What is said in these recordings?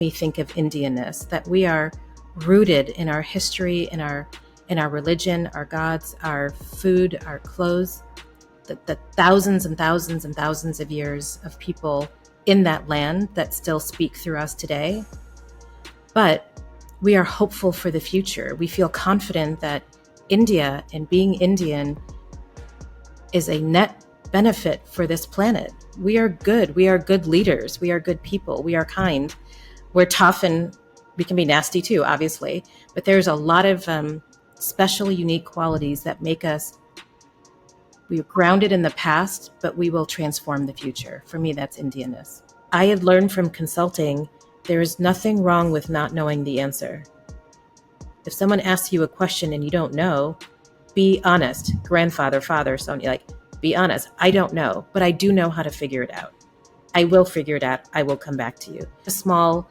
We think of Indianness, that we are rooted in our history, in our religion, our gods, our food, our clothes, the thousands and thousands and thousands of years of people in that land that still speak through us today. But we are hopeful for the future. We feel confident that India and being Indian is a net benefit for this planet. We are good. We are good leaders. We are good people. We are kind. We're tough, and we can be nasty too, obviously. But there's a lot of special, unique qualities that make us, we're grounded in the past, but we will transform the future. For me, that's Indianness. I had learned from consulting, there is nothing wrong with not knowing the answer. If someone asks you a question and you don't know, be honest. Grandfather, father, Sonia, be honest. I don't know, but I do know how to figure it out. I will figure it out. I will come back to you. Small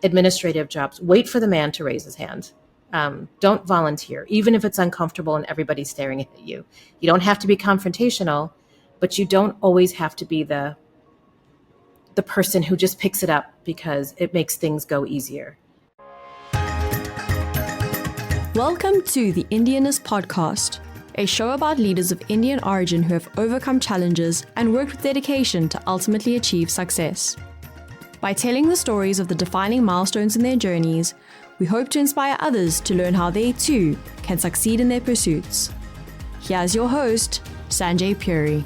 administrative jobs, wait for the man to raise his hand. Don't volunteer, even if it's uncomfortable and everybody's staring at you. You don't have to be confrontational, but you don't always have to be the person who just picks it up because it makes things go easier. Welcome to the Indianness Podcast, a show about leaders of Indian origin who have overcome challenges and worked with dedication to ultimately achieve success. By telling the stories of the defining milestones in their journeys, we hope to inspire others to learn how they too can succeed in their pursuits. Here's your host, Sanjay Puri.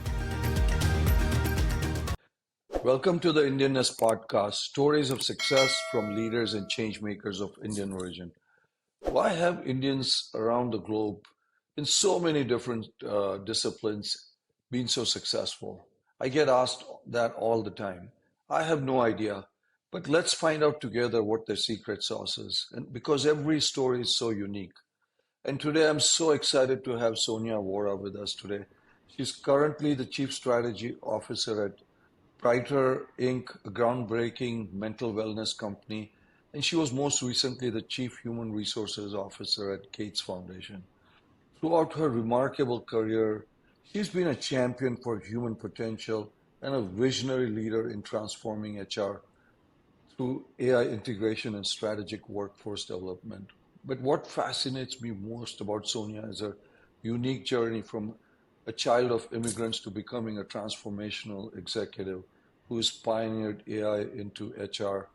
Welcome to the Indianness Podcast, stories of success from leaders and change makers of Indian origin. Why have Indians around the globe in so many different disciplines been so successful? I get asked that all the time. I have no idea, but let's find out together what their secret sauce is, and because every story is so unique. And today I'm so excited to have Sonia Wara with us today. She's currently the Chief Strategy Officer at Parental, Inc., a groundbreaking mental wellness company, and she was most recently the Chief Human Resources Officer at Gates Foundation. Throughout her remarkable career, she's been a champion for human potential and a visionary leader in transforming HR through AI integration and strategic workforce development. But what fascinates me most about Sonia is her unique journey from a child of immigrants to becoming a transformational executive who has pioneered AI into HR,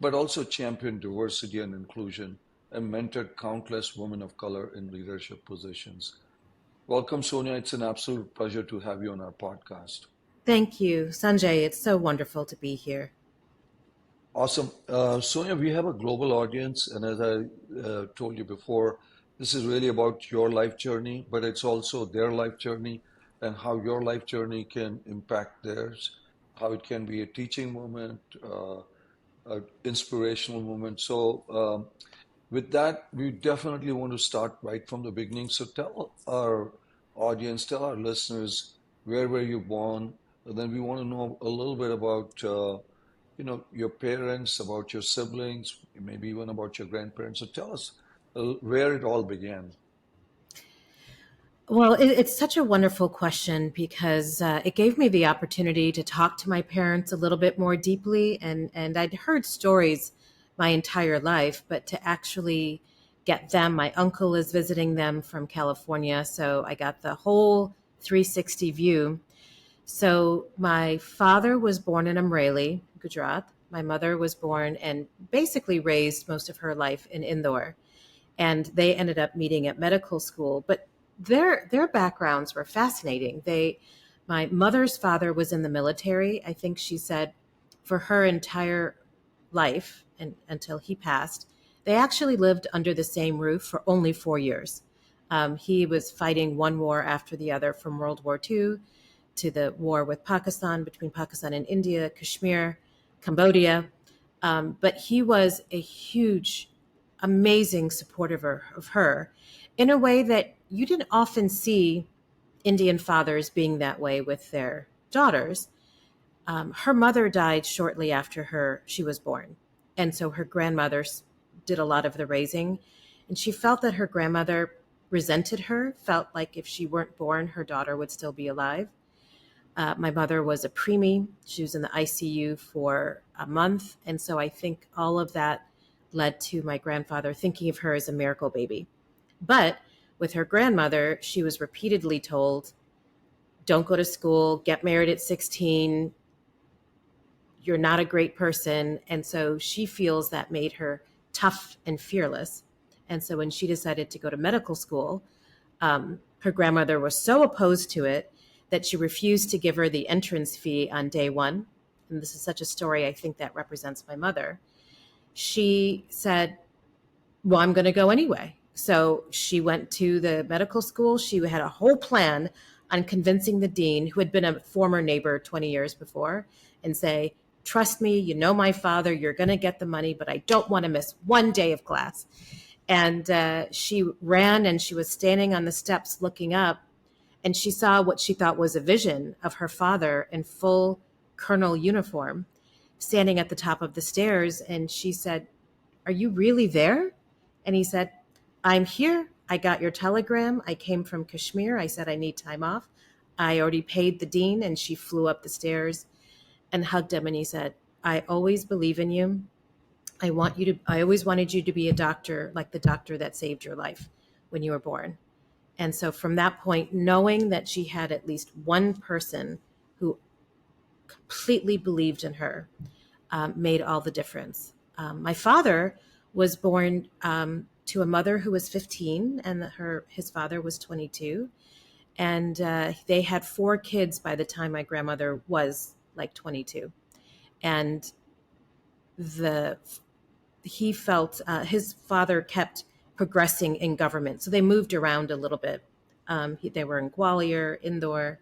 but also championed diversity and inclusion and mentored countless women of color in leadership positions. Welcome, Sonia. It's an absolute pleasure to have you on our podcast. Thank you, Sanjay. It's so wonderful to be here. Awesome. Sonia, we have a global audience, and as I told you before, this is really about your life journey, but it's also their life journey and how your life journey can impact theirs, how it can be a teaching moment, an inspirational moment. So with that, we definitely want to start right from the beginning. So tell our audience, tell our listeners, where were you born? And then we want to know a little bit about, your parents, about your siblings, maybe even about your grandparents. So tell us where it all began. Well, it's such a wonderful question because it gave me the opportunity to talk to my parents a little bit more deeply. And I'd heard stories my entire life, but to actually get them, my uncle is visiting them from California. So I got the whole 360 view. So my father was born in Amreli, Gujarat. My mother was born and basically raised most of her life in Indore. And they ended up meeting at medical school. But their backgrounds were fascinating. My mother's father was in the military. I think she said for her entire life and until he passed, they actually lived under the same roof for only 4 years. He was fighting one war after the other, from World War II to the war with Pakistan, between Pakistan and India, Kashmir, Cambodia. But he was a huge, amazing supporter of her in a way that you didn't often see Indian fathers being that way with their daughters. Her mother died shortly after she was born. And so her grandmother did a lot of the raising. And she felt that her grandmother resented her, felt like if she weren't born, her daughter would still be alive. My mother was a preemie. She was in the ICU for a month. And so I think all of that led to my grandfather thinking of her as a miracle baby. But with her grandmother, she was repeatedly told, don't go to school, get married at 16, you're not a great person. And so she feels that made her tough and fearless. And so when she decided to go to medical school, her grandmother was so opposed to it that she refused to give her the entrance fee on day one. And this is such a story, I think, that represents my mother. She said, well, I'm going to go anyway. So she went to the medical school. She had a whole plan on convincing the dean, who had been a former neighbor 20 years before, and say, trust me, you know my father, you're going to get the money, but I don't want to miss one day of class. And she ran, and she was standing on the steps looking up, and she saw what she thought was a vision of her father in full colonel uniform standing at the top of the stairs. And she said, are you really there? And he said, I'm here. I got your telegram. I came from Kashmir. I said, I need time off. I already paid the dean. And she flew up the stairs and hugged him. And he said, I always believe in you. I always wanted you to be a doctor, like the doctor that saved your life when you were born. And so from that point, knowing that she had at least one person who completely believed in her made all the difference. My father was born to a mother who was 15, and his father was 22. And they had 4 kids by the time my grandmother was like 22. And he felt his father kept progressing in government. So they moved around a little bit. They were in Gwalior, Indore.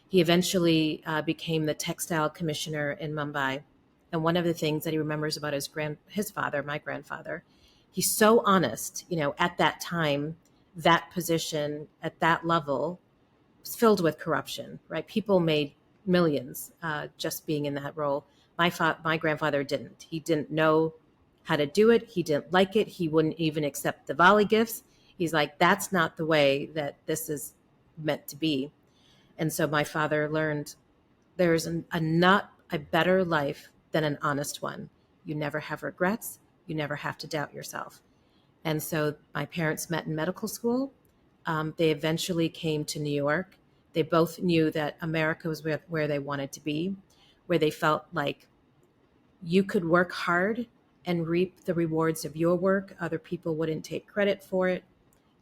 He eventually became the textile commissioner in Mumbai. And one of the things that he remembers about his father, my grandfather, he's so honest, at that time, that position at that level was filled with corruption, right? People made millions just being in that role. My grandfather didn't. He didn't know how to do it. He didn't like it. He wouldn't even accept the Diwali gifts. He's like, that's not the way that this is meant to be. And so my father learned there's not a better life than an honest one. You never have regrets. You never have to doubt yourself. And so my parents met in medical school. They eventually came to New York. They both knew that America was where they wanted to be, where they felt like you could work hard and reap the rewards of your work. Other people wouldn't take credit for it,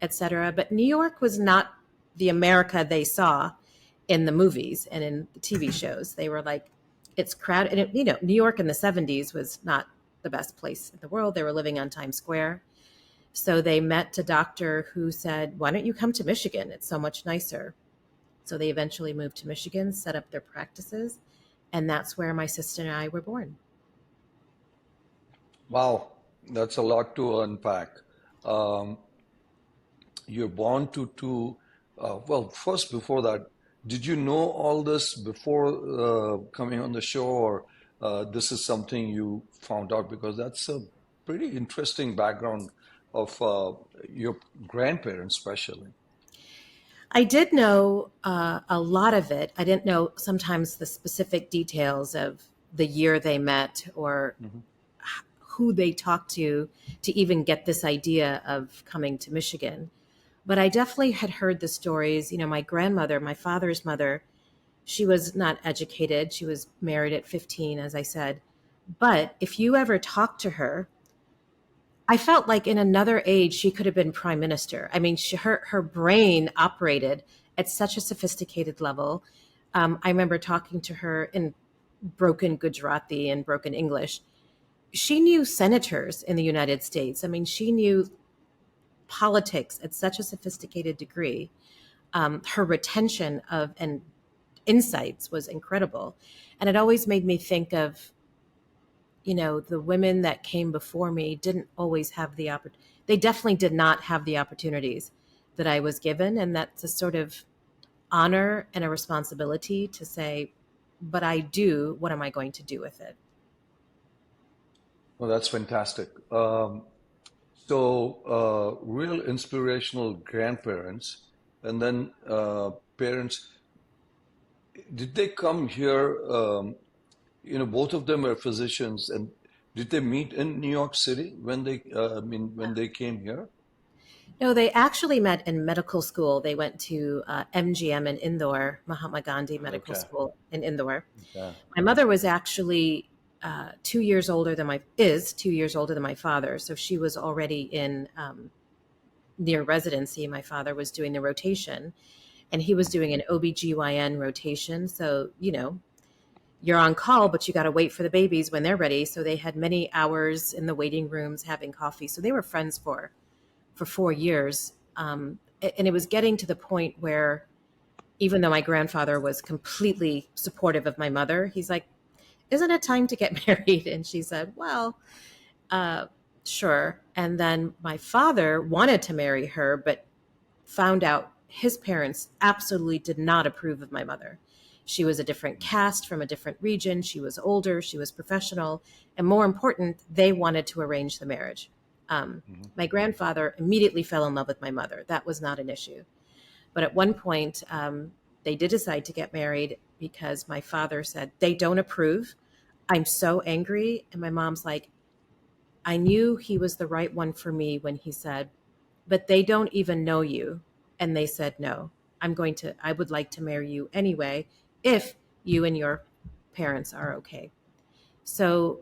etc. But New York was not the America they saw in the movies and in the TV shows. They were like, it's crowded. And New York in the 70s was not the best place in the world. They were living on Times Square. So they met a doctor who said, why don't you come to Michigan? It's so much nicer. So they eventually moved to Michigan, set up their practices, and that's where my sister and I were born. Wow, that's a lot to unpack. Um, you're born well, first, before that, did you know all this before coming on the show, or this is something you found out? Because that's a pretty interesting background of your grandparents, especially. I did know a lot of it. I didn't know sometimes the specific details of the year they met or who they talked to even get this idea of coming to Michigan. But I definitely had heard the stories. My grandmother, my father's mother, she was not educated. She was married at 15, as I said. But if you ever talked to her, I felt like in another age, she could have been prime minister. I mean, her brain operated at such a sophisticated level. I remember talking to her in broken Gujarati and broken English. She knew senators in the United States. I mean, she knew politics at such a sophisticated degree. Her retention of and insights was incredible. And it always made me think of, the women that came before me didn't always have the opportunity. They definitely did not have the opportunities that I was given. And that's a sort of honor and a responsibility to say, but I do, what am I going to do with it? Well, that's fantastic. Real inspirational grandparents, and then parents. Did they come here, both of them are physicians, and did they meet in New York City when when they came here? No, they actually met in medical school. They went to MGM in Indore, Mahatma Gandhi Medical Okay. School in Indore. Yeah. My mother was actually 2 years older than is 2 years older than my father. So she was already in near residency. My father was doing the rotation, and he was doing an OBGYN rotation. So, you're on call, but you got to wait for the babies when they're ready. So they had many hours in the waiting rooms having coffee. So they were friends for 4 years. And it was getting to the point where, even though my grandfather was completely supportive of my mother, he's like, isn't it time to get married? And she said, well, uh, sure. And then my father wanted to marry her, but found out his parents absolutely did not approve of my mother. She was a different caste from a different region. She was older. She was professional. And more important, they wanted to arrange the marriage. Mhm. My grandfather immediately fell in love with my mother. That was not an issue. But at one point, they did decide to get married because my father said, they don't approve. I'm so angry. And my mom's like, I knew he was the right one for me when he said, but they don't even know you. And they said, no, I would like to marry you anyway, if you and your parents are okay. So,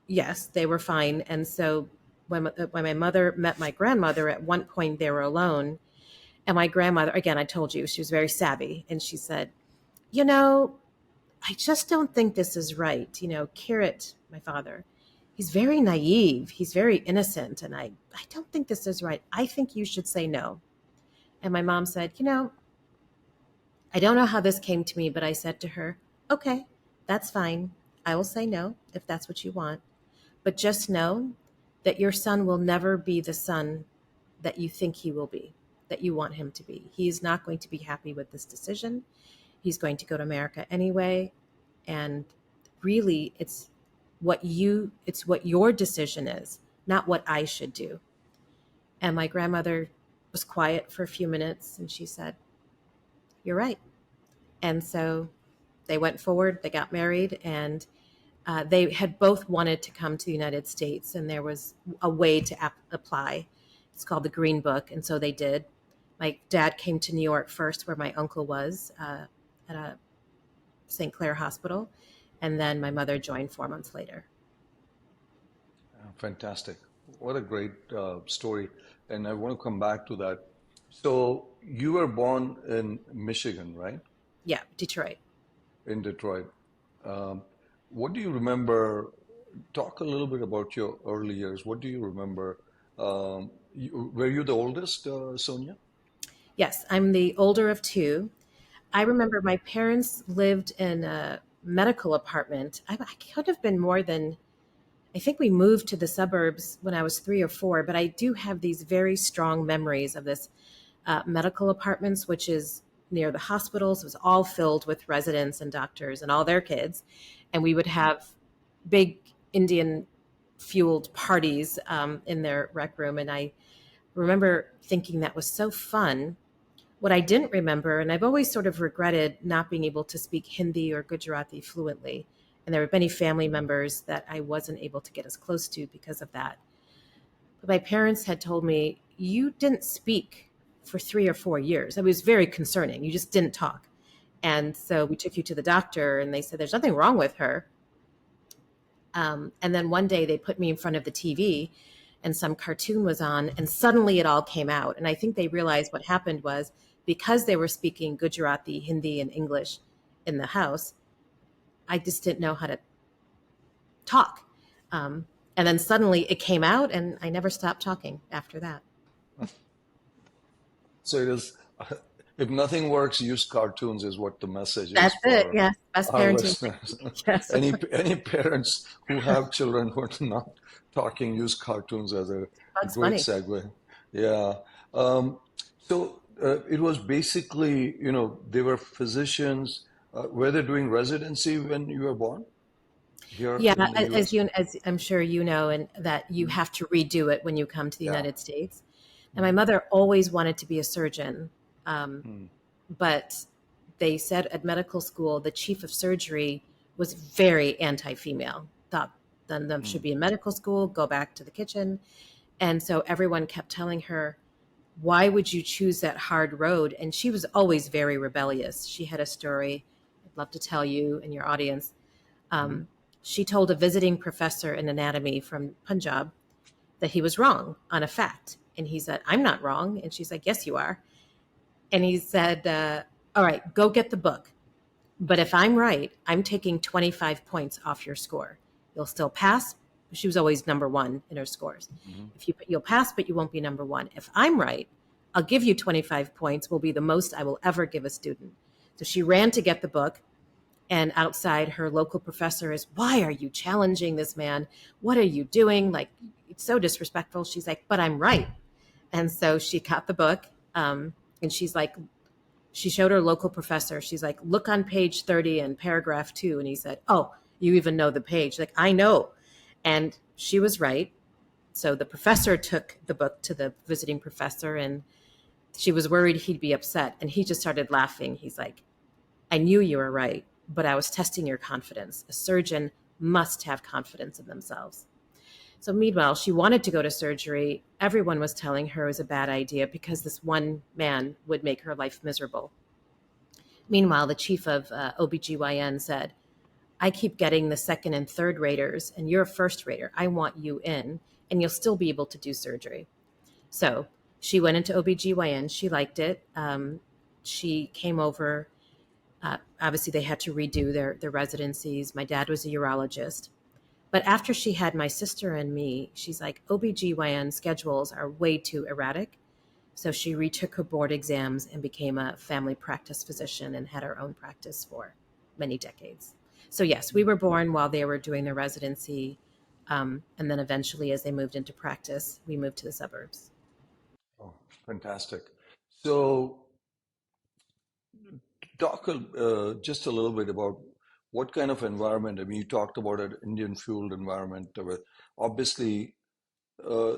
yes, they were fine. And so when my mother met my grandmother, at one point they were alone. And my grandmother, again, I told you, she was very savvy. And she said, you know, I just don't think this is right. Kirit, my father, he's very naive. He's very innocent. And I don't think this is right. I think you should say no. And my mom said, I don't know how this came to me, but I said to her, okay, that's fine. I will say no if that's what you want. But just know that your son will never be the son that you think he will be, that you want him to be. He is not going to be happy with this decision. He's going to go to America anyway. And really, it's what your decision is, not what I should do. And my grandmother was quiet for a few minutes, and she said, you're right. And so they went forward, they got married, and they had both wanted to come to the United States, and there was a way to apply. It's called the Green Book, and so they did. My dad came to New York first, where my uncle was at a St. Clair Hospital, and then my mother joined 4 months later. Fantastic. What a great story. And I want to come back to that. So you were born in Michigan, right? Yeah, Detroit. In Detroit. Um, what do you remember? Talk a little bit about your early years. What do you remember? Were you the oldest, Sonia? Yes, I'm the older of two. I remember my parents lived in a medical apartment. I could have been more than, I think we moved to the suburbs when I was 3 or 4, but I do have these very strong memories of this medical apartments, which is near the hospitals. It was all filled with residents and doctors and all their kids. And we would have big Indian fueled parties in their rec room. And I remember thinking that was so fun. What I didn't remember, and I've always sort of regretted not being able to speak Hindi or Gujarati fluently. And there were many family members that I wasn't able to get as close to because of that. But my parents had told me, you didn't speak for 3 or 4 years. It was very concerning. You just didn't talk. And so we took you to the doctor, and they said, there's nothing wrong with her. And then one day they put me in front of the TV, and some cartoon was on, and suddenly it all came out. And I think they realized what happened was, because they were speaking Gujarati, Hindi, and English in the house, I just didn't know how to talk. And then suddenly it came out, and I never stopped talking after that. So it is, if nothing works, use cartoons is what the message is That's it. for Yes. Best our parenting. listeners. Yes. Any parents who have children who are not talking, use cartoons as a Bugs great Bunny. segue. Yeah. So it was basically, they were physicians. Were they doing residency when you were born here Yeah, in the US? as I'm sure you know, and that you Mm. have to redo it when you come to the Yeah. United States. And my Mm. mother always wanted to be a surgeon, um, Mm. but they said at medical school the chief of surgery was very anti-female, thought then them should Mm. be in medical school, go back to the kitchen. And so everyone kept telling her, why would you choose that hard road? And she was always very rebellious. She had a story I'd love to tell you and your audience. Mhm. Um, she told a visiting professor in anatomy from Punjab that he was wrong on a fact. And he said, I'm not wrong. And she's like, yes, you are. And he said, all right, go get the book. But if I'm right, I'm taking 25 points off your score. You'll still pass. She was always number one in her scores. Mhm. If you'll pass, but you won't be number one. If I'm right, I'll give you 25 points, will be the most I will ever give a student. So she ran to get the book. And outside, her local professor is, why are you challenging this man? What are you doing? Like, it's so disrespectful. She's like, but I'm right. And so she got the book. And she's like, she showed her local professor. She's like, look on page 30 and paragraph 2. And he said, oh, you even know the page. Like, I know. And she was right. So the professor took the book to the visiting professor, and she was worried he'd be upset. And he just started laughing. He's like, I knew you were right, but I was testing your confidence. A surgeon must have confidence in themselves. So meanwhile, she wanted to go to surgery. Everyone was telling her it was a bad idea because this one man would make her life miserable. Meanwhile, the chief of OBGYN said, I keep getting the second and third raters, and you're a first rater. I want you in, and you'll still be able to do surgery. So she went into OBGYN. She liked it. She came over. Obviously, they had to redo their residencies. My dad was a urologist. But after she had my sister and me, she's like, OBGYN schedules are way too erratic. So she retook her board exams and became a family practice physician and had her own practice for many decades. So yes, we were born while they were doing their residency. And then eventually, as they moved into practice, we moved to the suburbs. Oh, fantastic. So, talk just a little bit about what kind of environment. I mean, you talked about an Indian fueled environment with obviously uh,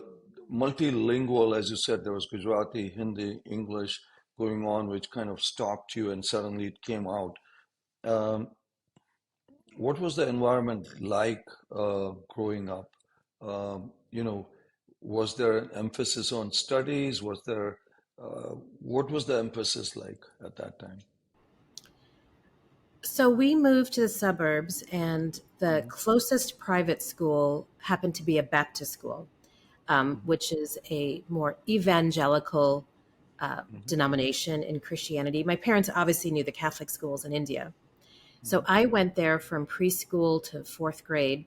multilingual, as you said, there was Gujarati, Hindi, English going on, which kind of stopped you and suddenly it came out. Um, what was the environment like growing up? You know, was there an emphasis on studies? Was there, what was the emphasis like at that time? So we moved to the suburbs, and the Mhm. closest private school happened to be a Baptist school, Mhm. which is a more evangelical Mhm. denomination in Christianity. My parents obviously knew the Catholic schools in India. So Mhm. I went there from preschool to fourth grade.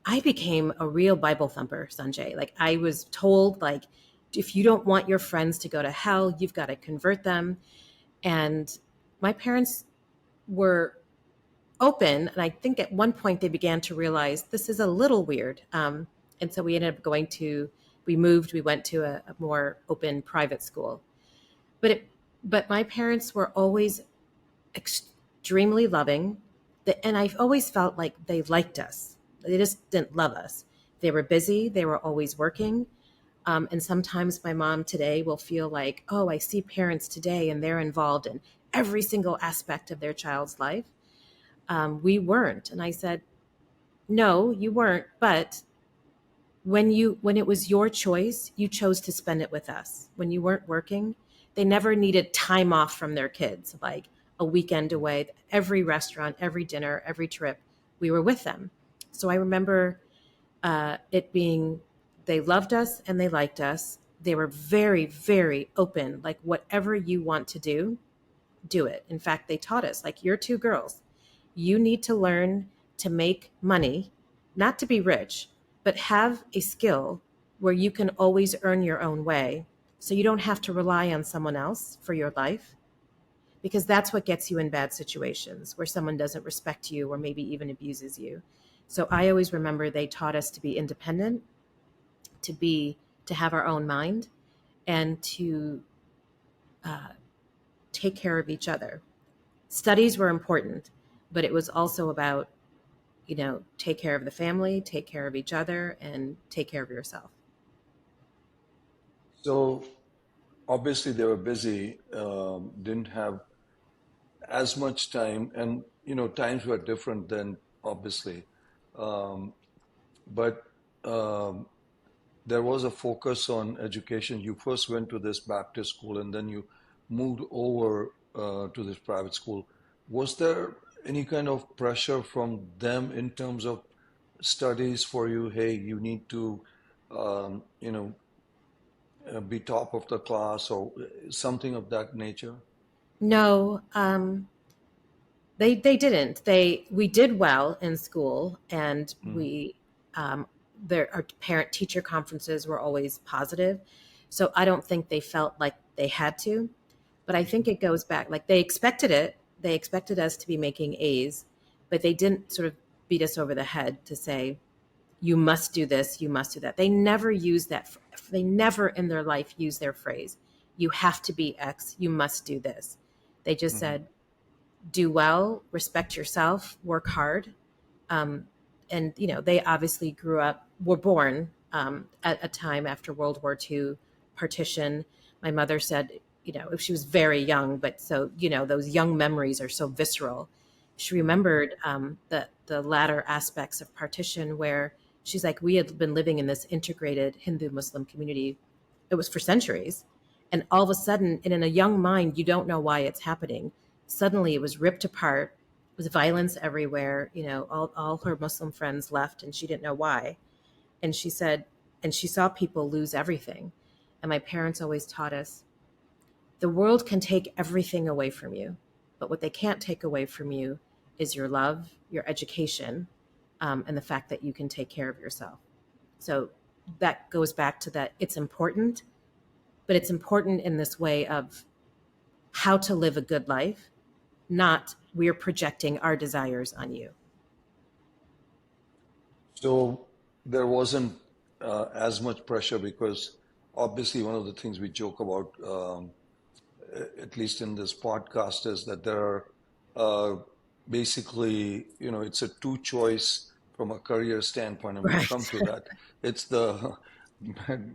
I became a real Bible thumper, Sanjay. Like, I was told, like, if you don't want your friends to go to hell, you've got to convert them. And my parents were open. And I think at one point they began to realize this is a little weird. And so we ended up we went to a more open private school. But but my parents were always extremely loving. And I've always felt like they liked us. They just didn't love us. They were busy. They were always working. And sometimes my mom today will feel like, oh, I see parents today and they're involved in every single aspect of their child's life. We weren't. And I said, no, you weren't. But when it was your choice, you chose to spend it with us. When you weren't working, they never needed time off from their kids, like a weekend away. Every restaurant, every dinner, every trip, we were with them. So I remember it being, they loved us and they liked us. They were very, very open. Like, whatever you want to do it. In fact, they taught us, like, you're two girls. You need to learn to make money, not to be rich, but have a skill where you can always earn your own way. So you don't have to rely on someone else for your life, because that's what gets you in bad situations where someone doesn't respect you or maybe even abuses you. So I always remember they taught us to be independent, to have our own mind, and to uh, take care of each other. Studies were important, but it was also about, take care of the family, take care of each other, and take care of yourself. So obviously they were busy, didn't have as much time, and times were different then, obviously. But there was a focus on education. You first went to this Baptist school and then you moved over to this private school. Was there any kind of pressure from them in terms of studies for you? Hey, you need to, um, you know, be top of the class or something of that nature? No, they didn't. We did well in school, and Mm-hmm. um, our parent teacher conferences were always positive. So I don't think they felt like they had to, but I think it goes back, like they expected it. They expected us to be making A's, but they didn't sort of beat us over the head to say, you must do this, you must do that. They never use that. They never in their life use their phrase, you have to be X, you must do this. They just Mm-hmm. said, do well, respect yourself, work hard. Um, and, they obviously were born at a time after World War II partition. My mother said, she was very young, but so, those young memories are so visceral. She remembered the latter aspects of partition where she's like, we had been living in this integrated Hindu Muslim community. It was for centuries. And all of a sudden, and in a young mind, you don't know why it's happening. Suddenly it was ripped apart. It was violence everywhere. All her Muslim friends left and she didn't know why. And she said, and she saw people lose everything. And my parents always taught us, the world can take everything away from you, but what they can't take away from you is your love, your education, and the fact that you can take care of yourself. So that goes back to that it's important, but it's important in this way of how to live a good life, not we're projecting our desires on you. So there wasn't as much pressure because obviously one of the things we joke about, at least in this podcast, is that there are basically, it's a two choice from a career standpoint, and we'll come Right. to that. It's the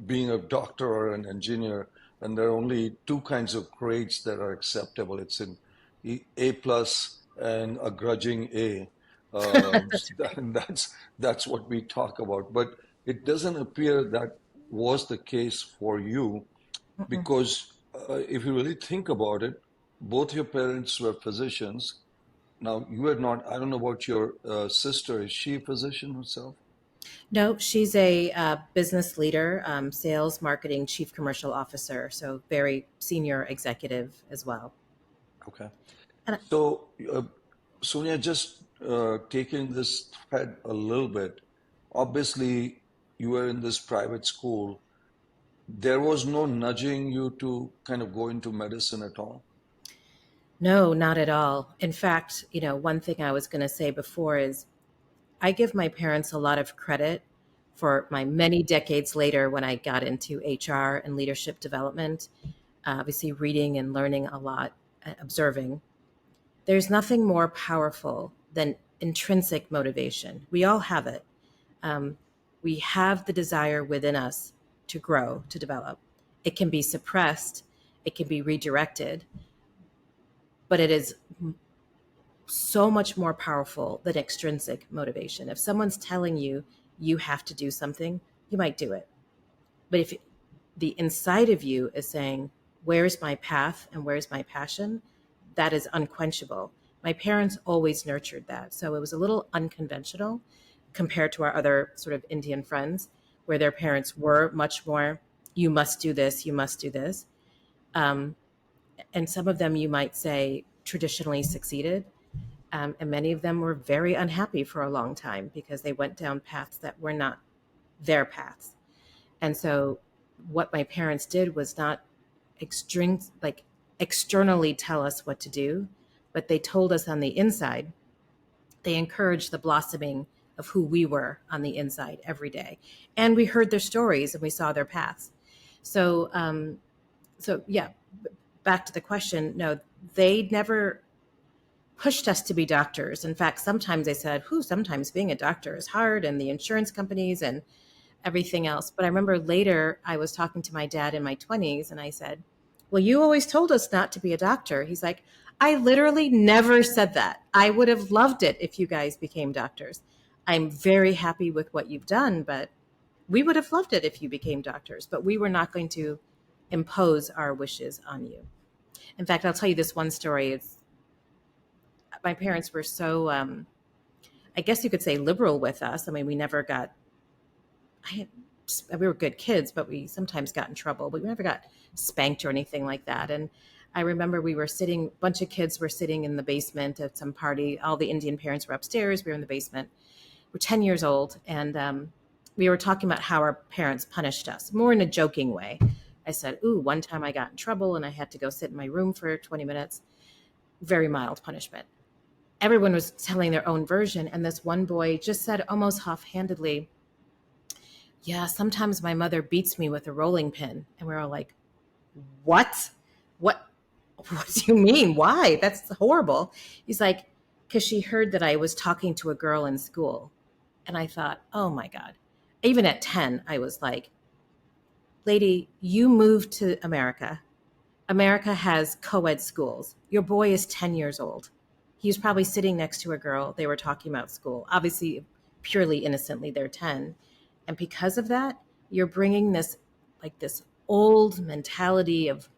being a doctor or an engineer, and there are only two kinds of grades that are acceptable. It's an A plus and a grudging A. That's right. And that's what we talk about. But it doesn't appear that was the case for you Mm-mm. because if you really think about it, both your parents were physicians. Now, you are not, I don't know about your sister. Is she a physician herself? No, she's a business leader, sales, marketing, chief commercial officer. So very senior executive as well. Okay. And So, Sonia, just taking this thread a little bit, obviously, you were in this private school. There was no nudging you to kind of go into medicine at all? no, not at all. In fact, one thing I was going to say before is I give my parents a lot of credit for my many decades later when I got into HR and leadership development, obviously reading and learning a lot, observing. There's nothing more powerful than intrinsic motivation. We all have it. Um, we have the desire within us to grow, to develop. It can be suppressed, it can be redirected, but it is so much more powerful than extrinsic motivation. If someone's telling you you have to do something, you might do it. But if the inside of you is saying, where's my path and where's my passion? That is unquenchable. My parents always nurtured that. So it was a little unconventional compared to our other sort of Indian friends, where their parents were much more, you must do this, you must do this. Um, and some of them, you might say, traditionally succeeded. And many of them were very unhappy for a long time because they went down paths that were not their paths. And so what my parents did was not like externally tell us what to do, but they told us on the inside. They encouraged the blossoming of who we were on the inside every day. And we heard their stories and we saw their paths. So, so yeah, back to the question, no, they never pushed us to be doctors. In fact, sometimes they said, sometimes being a doctor is hard and the insurance companies and everything else. But I remember later I was talking to my dad in my 20s and I said, well, you always told us not to be a doctor. He's like, I literally never said that. I would have loved it if you guys became doctors. I'm very happy with what you've done, but we would have loved it if you became doctors, but we were not going to impose our wishes on you. In fact, I'll tell you this one story. It's my parents were so, I guess you could say, liberal with us. I mean, we never got, I, we were good kids, but we sometimes got in trouble. We never got spanked or anything like that. And I remember we were sitting, a bunch of kids were sitting in the basement at some party. All the Indian parents were upstairs. We were in the basement. We're 10 years old. And we were talking about how our parents punished us, more in a joking way. I said, ooh, one time I got in trouble and I had to go sit in my room for 20 minutes. Very mild punishment. Everyone was telling their own version. And this one boy just said almost offhandedly, yeah, sometimes my mother beats me with a rolling pin. And we're all like, what? What do you mean? Why? That's horrible. He's like, because she heard that I was talking to a girl in school. And I thought, oh my God. Even at 10, I was like, lady, you moved to America. America has co-ed schools. Your boy is 10 years old. He was probably sitting next to a girl. They were talking about school. Obviously, purely innocently, they're 10. And because of that, you're bringing this old mentality of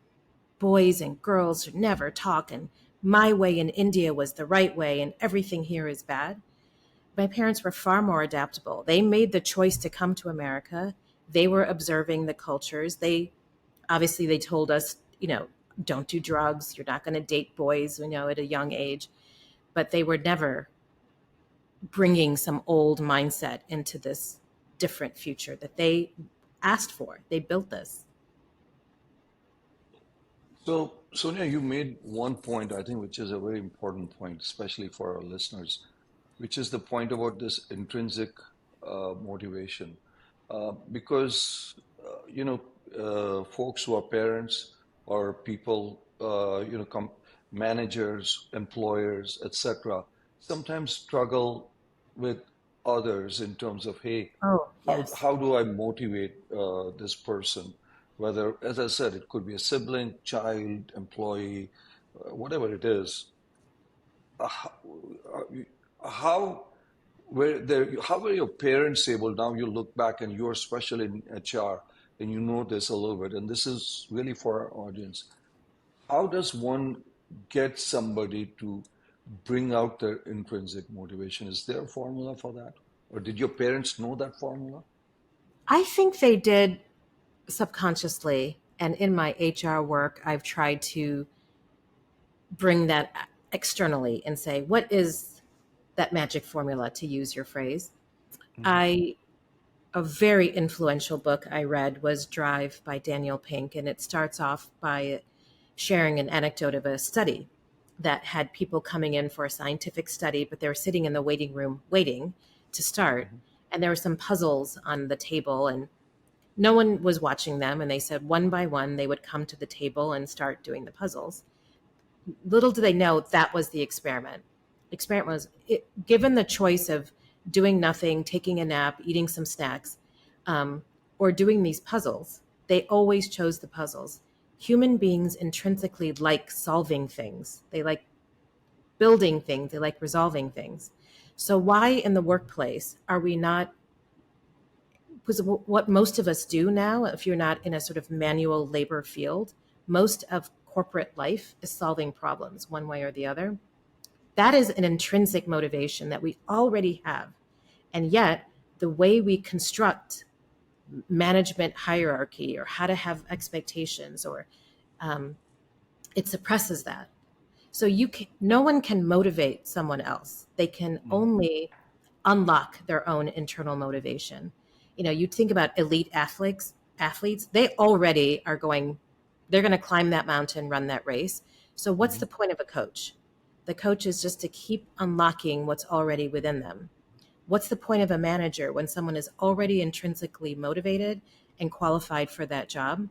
boys and girls should never talk. And my way in India was the right way and everything here is bad. My parents were far more adaptable. They made the choice to come to America. They were observing the cultures. They told us, don't do drugs. You're not going to date boys, at a young age. But they were never bringing some old mindset into this different future that they asked for. They built this. So, Sonia, you made one point, I think, which is a very important point, especially for our listeners, which is the point about this intrinsic motivation. Because, folks who are parents or people, managers, employers, etc., sometimes struggle with others in terms of, hey, Oh, yes. how do I motivate this person? Whether, as I said, it could be a sibling, child, employee, whatever it is. How, how how were your parents able? Now you look back and you're special in HR and you know this a little bit, and this is really for our audience. How does one get somebody to bring out their intrinsic motivation? Is there a formula for that? Or did your parents know that formula? I think they did subconsciously. And in my HR work, I've tried to bring that externally and say, what is that magic formula, to use your phrase? Mm-hmm. A very influential book I read was Drive by Daniel Pink. And it starts off by sharing an anecdote of a study that had people coming in for a scientific study, but they were sitting in the waiting room waiting to start. Mm-hmm. And there were some puzzles on the table and no one was watching them. And they said one by one, they would come to the table and start doing the puzzles. Little do they know that was the experiment. Experiment was given the choice of doing nothing, taking a nap, eating some snacks, or doing these puzzles. They always chose the puzzles. Human beings intrinsically like solving things. They like building things. They like resolving things. So why in the workplace are we not? Because what most of us do now, if you're not in a sort of manual labor field, most of corporate life is solving problems one way or the other. That is an intrinsic motivation that we already have. And yet, the way we construct management hierarchy or how to have expectations, or it suppresses that. So no one can motivate someone else. They can only unlock their own internal motivation. You think about elite athletes, they already are they're going to climb that mountain, run that race. So what's the point of a coach? The coach is just to keep unlocking what's already within them. What's the point of a manager when someone is already intrinsically motivated and qualified for that job?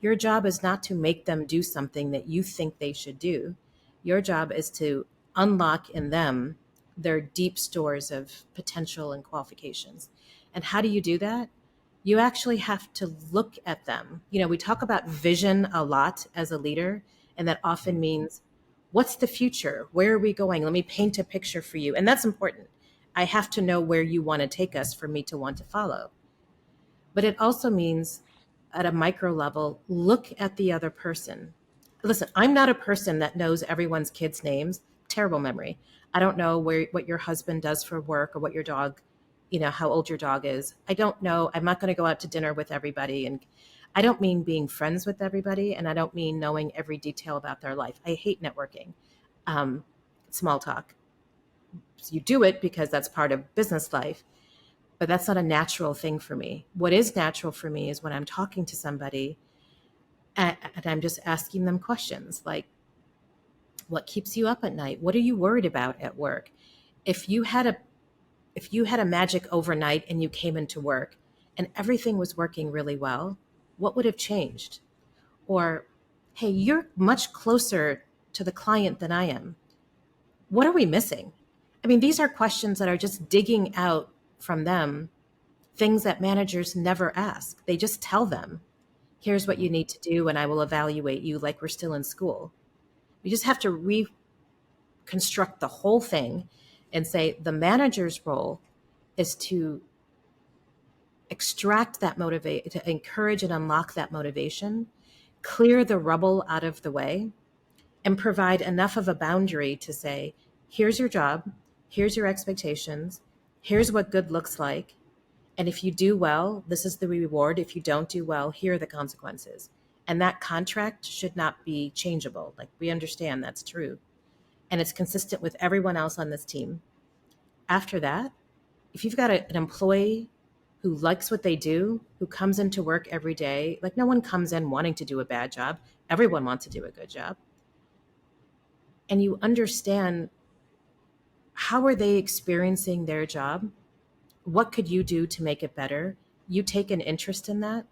Your job is not to make them do something that you think they should do. Your job is to unlock in them their deep stores of potential and qualifications. And how do you do that? You actually have to look at them. We talk about vision a lot as a leader, and that often means, What's the future? Where are we going? Let me paint a picture for you. And that's important. I have to know where you want to take us for me to want to follow. But it also means at a micro level, look at the other person. Listen, I'm not a person that knows everyone's kids' names. Terrible memory. I don't know what your husband does for work or what your dog, how old your dog is. I don't know. I'm not going to go out to dinner with everybody. And I don't mean being friends with everybody. And I don't mean knowing every detail about their life. I hate networking, small talk. So you do it because that's part of business life, but that's not a natural thing for me. What is natural for me is when I'm talking to somebody and I'm just asking them questions like, what keeps you up at night? What are you worried about at work? If you had a magic overnight and you came into work and everything was working really well, what would have changed? Or, hey, you're much closer to the client than I am. What are we missing? I mean, these are questions that are just digging out from them things that managers never ask. They just tell them, here's what you need to do, and I will evaluate you like we're still in school. We just have to reconstruct the whole thing and say the manager's role is to extract that motivate, to encourage and unlock that motivation, clear the rubble out of the way, and provide enough of a boundary to say, here's your job, here's your expectations, here's what good looks like. And if you do well, this is the reward. If you don't do well, here are the consequences. And that contract should not be changeable. Like, we understand that's true. And it's consistent with everyone else on this team. After that, if you've got an employee who likes what they do, who comes into work every day, like no one comes in wanting to do a bad job. Everyone wants to do a good job. And you understand how are they experiencing their job? What could you do to make it better? You take an interest in that,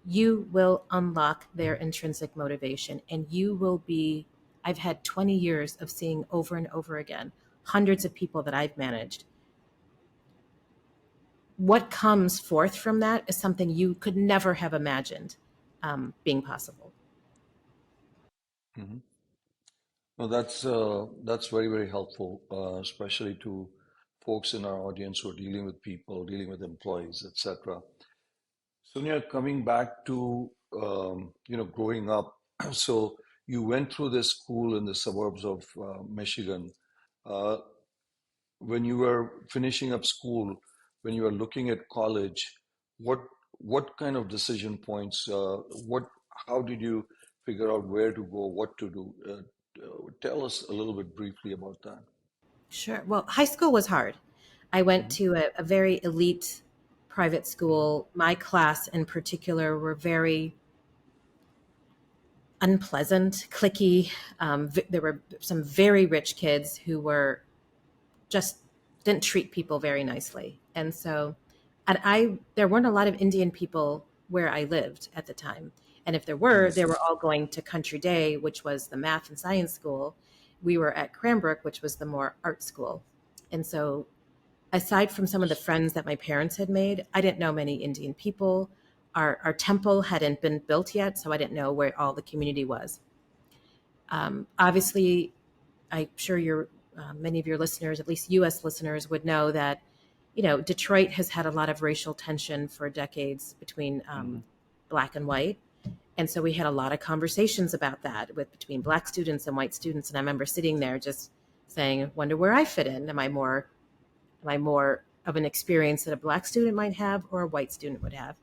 you will unlock their intrinsic motivation, and you will be, I've had 20 years of seeing over and over again, hundreds of people that I've managed. What comes forth from that is something you could never have imagined being possible. Mm-hmm. No, that's very, very helpful, especially to folks in our audience who are dealing with people, dealing with employees, etc. Sonia, coming back to growing up, so you went through this school in the suburbs of Michigan. Uh, when you were finishing up school, when you were looking at college, what what kind of decision points, how did you figure out where to go, what to do? Tell us a little bit briefly about that. Sure. Well, high school was hard. I went Hmm. to a very elite private school. My class in particular were very unpleasant, cliquey. There were some very rich kids who were just didn't treat people very nicely. And there weren't a lot of Indian people where I lived at the time. And if there were, they were all going to Country Day, which was the math and science school. We were at Cranbrook, which was the more art school. And so aside from some of the friends that my parents had made, I didn't know many Indian people. Our temple hadn't been built yet, so I didn't know where all the community was. Obviously, I'm sure many of your listeners, at least U.S. listeners, would know that Detroit has had a lot of racial tension for decades between Hmm. black and white, and so we had a lot of conversations about that between black students and white students. And I remember sitting there just saying, "Wonder where I fit in? Am I more of an experience that a black student might have or a white student would have?"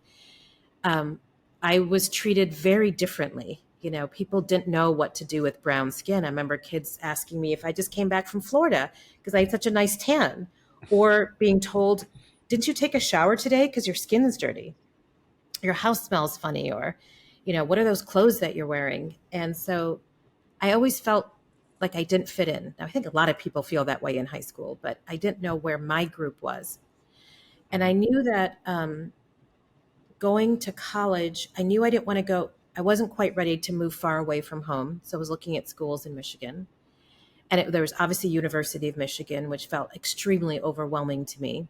um, I was treated very differently. People didn't know what to do with brown skin. I remember kids asking me if I just came back from Florida because I had such a nice tan, or being told, "Didn't you take a shower today because your skin is dirty? Your house smells funny," or, "What are those clothes that you're wearing?" And so I always felt like I didn't fit in. Now, I think a lot of people feel that way in high school, but I didn't know where my group was. And I Hmm. knew that going to college, I knew I didn't want to go. I wasn't quite ready to move far away from home. So I was looking at schools in Michigan. And there was obviously University of Michigan, which felt extremely overwhelming to me.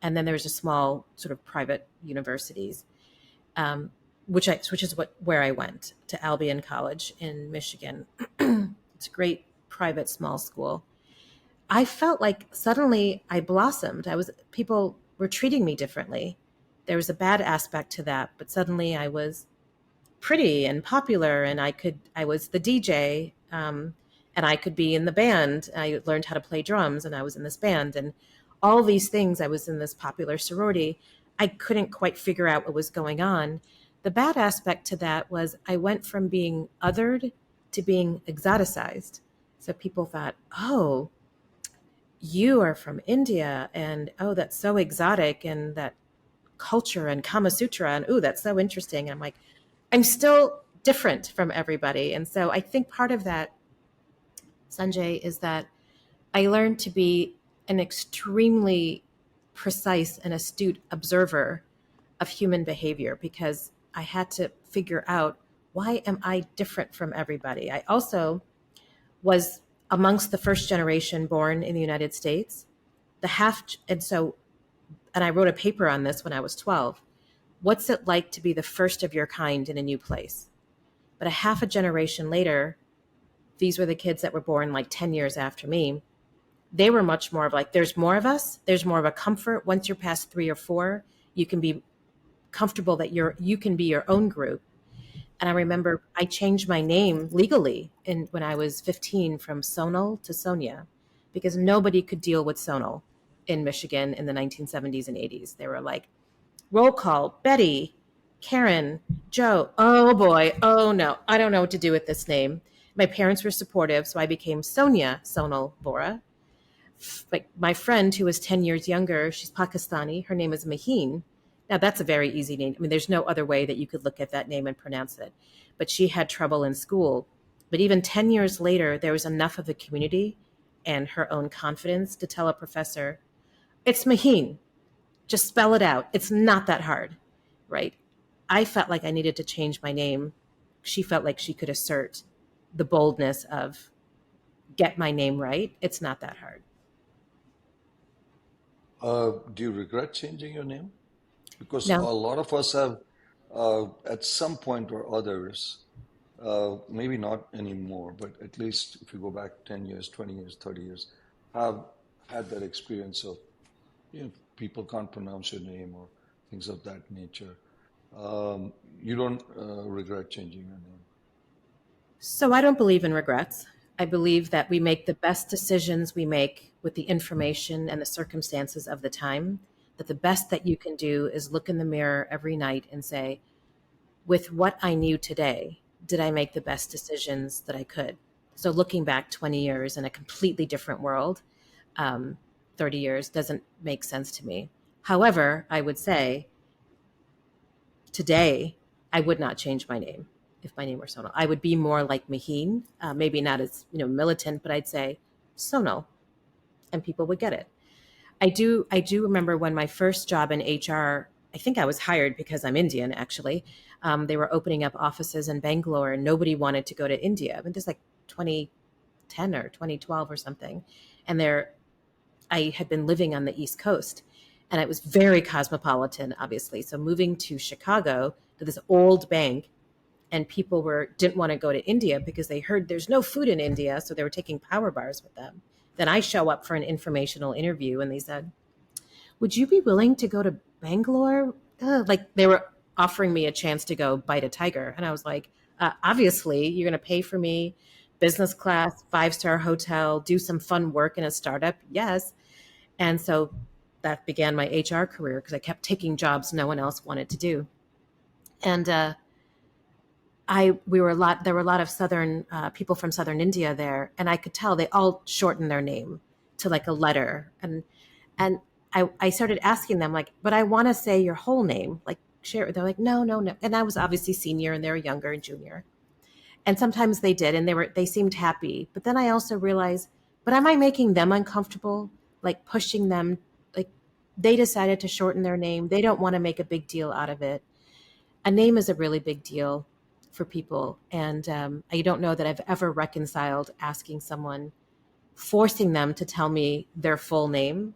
And then there was a small sort of private universities, which is where I went to Albion College in Michigan. It's a great private small school. I felt like suddenly I blossomed. People were treating me differently. There was a bad aspect to that, but suddenly I was pretty and popular, and I was the DJ, and I could be in the band. I learned how to play drums, and I was in this band, and all these things. I was in this popular sorority. I couldn't quite figure out what was going on. The bad aspect to that was I went from being othered to being exoticized. So people thought, oh, you are from India, and oh, that's so exotic, and that culture and Kama Sutra, and oh, that's so interesting. And I'm like, I'm still different from everybody. And so I think part of that, Sanjay, is that I learned to be an extremely precise and astute observer of human behavior, because I had to figure out, why am I different from everybody? I also was amongst the first generation born in the United States. And I wrote a paper on this when I was 12. What's it like to be the first of your kind in a new place? But a half a generation later, these were the kids that were born like 10 years after me. They were much more of like, there's more of us. There's more of a comfort. Once you're past 3 or 4, you can be comfortable that you can be your own group. And I remember I changed my name legally when I was 15 from Sonal to Sonia, because nobody could deal with Sonal in Michigan in the 1970s and 80s. They were like, roll call, Betty, Karen, Joe. Oh boy. Oh no. I don't know what to do with this name. My parents were supportive, so I became Sonia Sonal Vora. Like my friend who was 10 years younger, she's Pakistani. Her name is Maheen. Now that's a very easy name. I mean, there's no other way that you could look at that name and pronounce it. But she had trouble in school. But even 10 years later, there was enough of the community and her own confidence to tell a professor, it's Maheen. Just spell it out. It's not that hard, right? I felt like I needed to change my name. She felt like she could assert the boldness of, get my name right. It's not that hard. Do you regret changing your name? Because a No. lot of us have, at some point or others, maybe not anymore, but at least if you go back 10 years, 20 years, 30 years, have had that experience of, people can't pronounce your name or things of that nature. You don't regret changing your name. So I don't believe in regrets. I believe that we make the best decisions we make with the information and the circumstances of the time. That the best that you can do is look in the mirror every night and say, with what I knew today, did I make the best decisions that I could? So looking back 20 years in a completely different world, 30 years doesn't make sense to me. However, I would say today, I would not change my name if my name were Sonal. I would be more like Maheen, maybe not as militant, but I'd say Sonal, and people would get it. I do remember when my first job in HR, I think I was hired because I'm Indian, actually. They were opening up offices in Bangalore, and nobody wanted to go to India. I mean, this is like 2010 or 2012 or something. And I had been living on the East Coast, and it was very cosmopolitan, obviously. So moving to Chicago, to this old bank, and people didn't want to go to India because they heard there's no food in India, so they were taking power bars with them. Then I show up for an informational interview, and they said, would you be willing to go to Bangalore? Like they were offering me a chance to go bite a tiger. And I was like, obviously, you're going to pay for me, business class, 5-star hotel, do some fun work in a startup. Yes. And so that began my HR career, because I kept taking jobs no one else wanted to do. And there were a lot of Southern people from Southern India there, and I could tell they all shortened their name to like a letter. And I started asking them, like, but I want to say your whole name, like share it. They're like, no. And I was obviously senior, and they were younger and junior. And sometimes they did, and they seemed happy. But then I also realized, but am I making them uncomfortable? Like pushing them, like they decided to shorten their name. They don't want to make a big deal out of it. A name is a really big deal for people. And I don't know that I've ever reconciled asking someone, forcing them to tell me their full name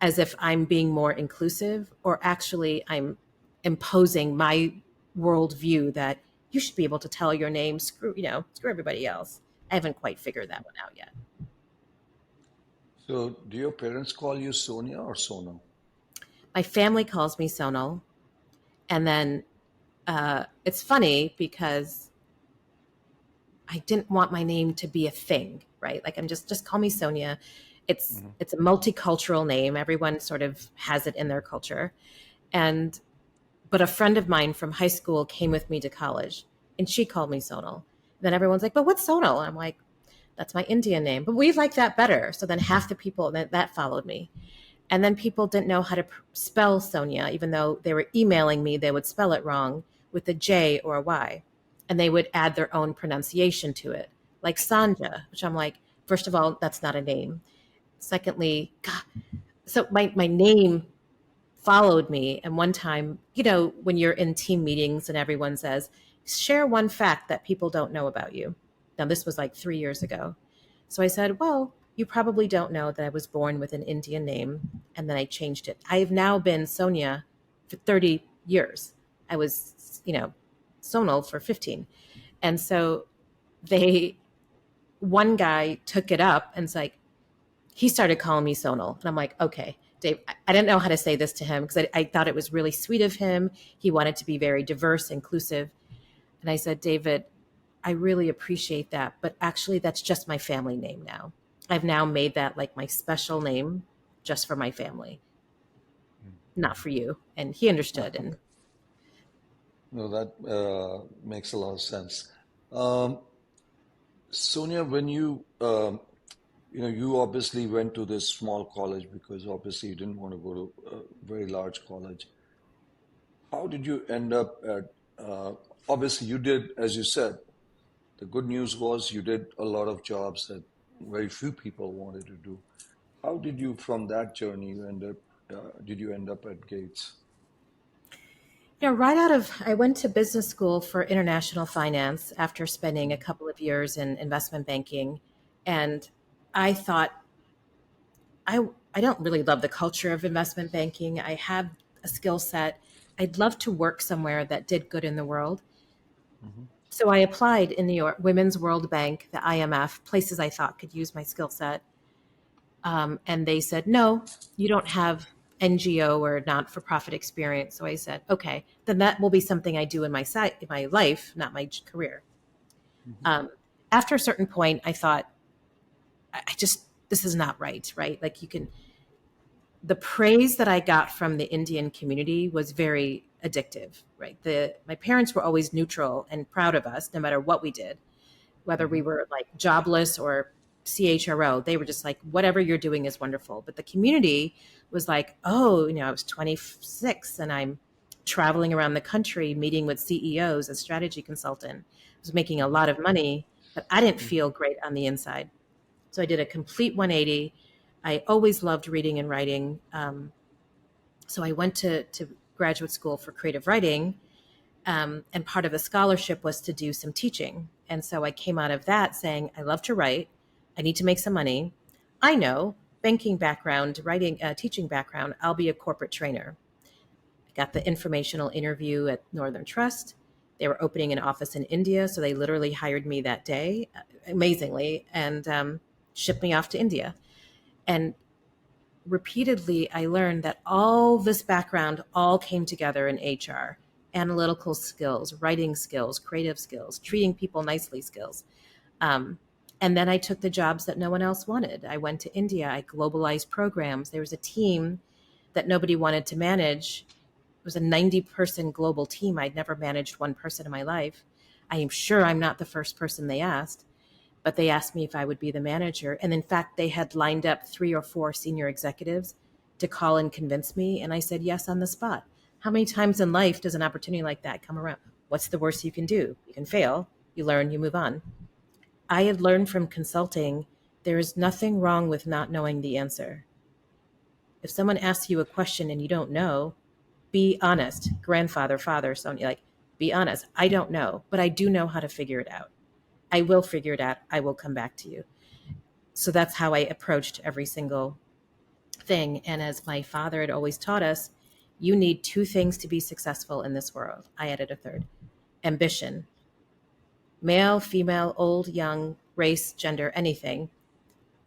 as if I'm being more inclusive, or actually I'm imposing my worldview that you should be able to tell your name. Screw everybody else. I haven't quite figured that one out yet. So, do your parents call you Sonia or Sona? My family calls me Sonal. And then it's funny because I didn't want my name to be a thing, right? Like I'm just call me Sonia. It's a multicultural name. Everyone sort of has it in their culture. And but a friend of mine from high school came with me to college and she called me Sonal. Then everyone's like, but what's Sonal? And I'm like, that's my Indian name. But we like that better. So then half the people that followed me. And then people didn't know how to spell Sonia, even though they were emailing me, they would spell it wrong with a J or a Y. And they would add their own pronunciation to it, like Sanja, which I'm like, first of all, that's not a name. Secondly, God, so my name followed me. And one time, when you're in team meetings and everyone says, share one fact that people don't know about you. Now, this was like 3 years ago. So I said, well, you probably don't know that I was born with an Indian name. And then I changed it. I've now been Sonia for 30 years. I was, Sonal for 15. And so one guy took it up and it's like, he started calling me Sonal. And I'm like, okay, Dave, I didn't know how to say this to him because I thought it was really sweet of him. He wanted to be very diverse, inclusive. And I said, David, I really appreciate that. But actually, that's just my family name now. I've now made that like my special name just for my family, not for you. And he understood. And No, that makes a lot of sense. Um, Sonia, when you obviously went to this small college because obviously you didn't want to go to a very large college. How did you end up at, obviously you did, as you said, the good news was you did a lot of jobs that very few people wanted to do. How did you, from that journey, did you end up at Gates? I went to business school for international finance after spending a couple of years in investment banking. And I thought, I don't really love the culture of investment banking. I have a skill set. I'd love to work somewhere that did good in the world. Hmm. So I applied in New York, Women's World Bank, the IMF, places I thought could use my skill set. And they said, no, you don't have NGO or not for profit experience. So I said, okay, then that will be something I do in in my life, not my career. Hmm. Um, After a certain point, I thought, this is not right, right? Like the praise that I got from the Indian community was very addictive, right? My parents were always neutral and proud of us, no matter what we did, whether we Hmm. were like jobless or CHRO. They were just like, whatever you're doing is wonderful. But the community was like, oh, I was 26 and I'm traveling around the country meeting with CEOs as strategy consultant. I was making a lot of money, but I didn't Hmm. feel great on the inside. So I did a complete 180. I always loved reading and writing. So I went to graduate school for creative writing. And part of the scholarship was to do some teaching. And so I came out of that saying, I love to write. I need to make some money. I know banking background, writing, teaching background, I'll be a corporate trainer. I got the informational interview at Northern Trust. They were opening an office in India. So they literally hired me that day, amazingly, and shipped me off to India. And repeatedly, I learned that all this background all came together in HR: analytical skills, writing skills, creative skills, treating people nicely skills. Um, and then I took the jobs that no one else wanted. I went to India, I globalized programs. There was a team that nobody wanted to manage. It was a 90-person global team. I'd never managed one person in my life. I am sure I'm not the first person they asked, but they asked me if I would be the manager. And in fact, they had lined up 3 or 4 senior executives to call and convince me. And I said yes on the spot. How many times in life does an opportunity like that come around? What's the worst you can do? You can fail, you learn, you move on. I had learned from consulting there is nothing wrong with not knowing the answer. If someone asks you a question and you don't know, be honest. Grandfather, father, Sonia, like, be honest. I don't know, but I do know how to figure it out. I will figure it out. I will come back to you. So that's how I approached every single thing. And as my father had always taught us, you need 2 things to be successful in this world. I added a third: ambition. male, female, old, young, race, gender, anything,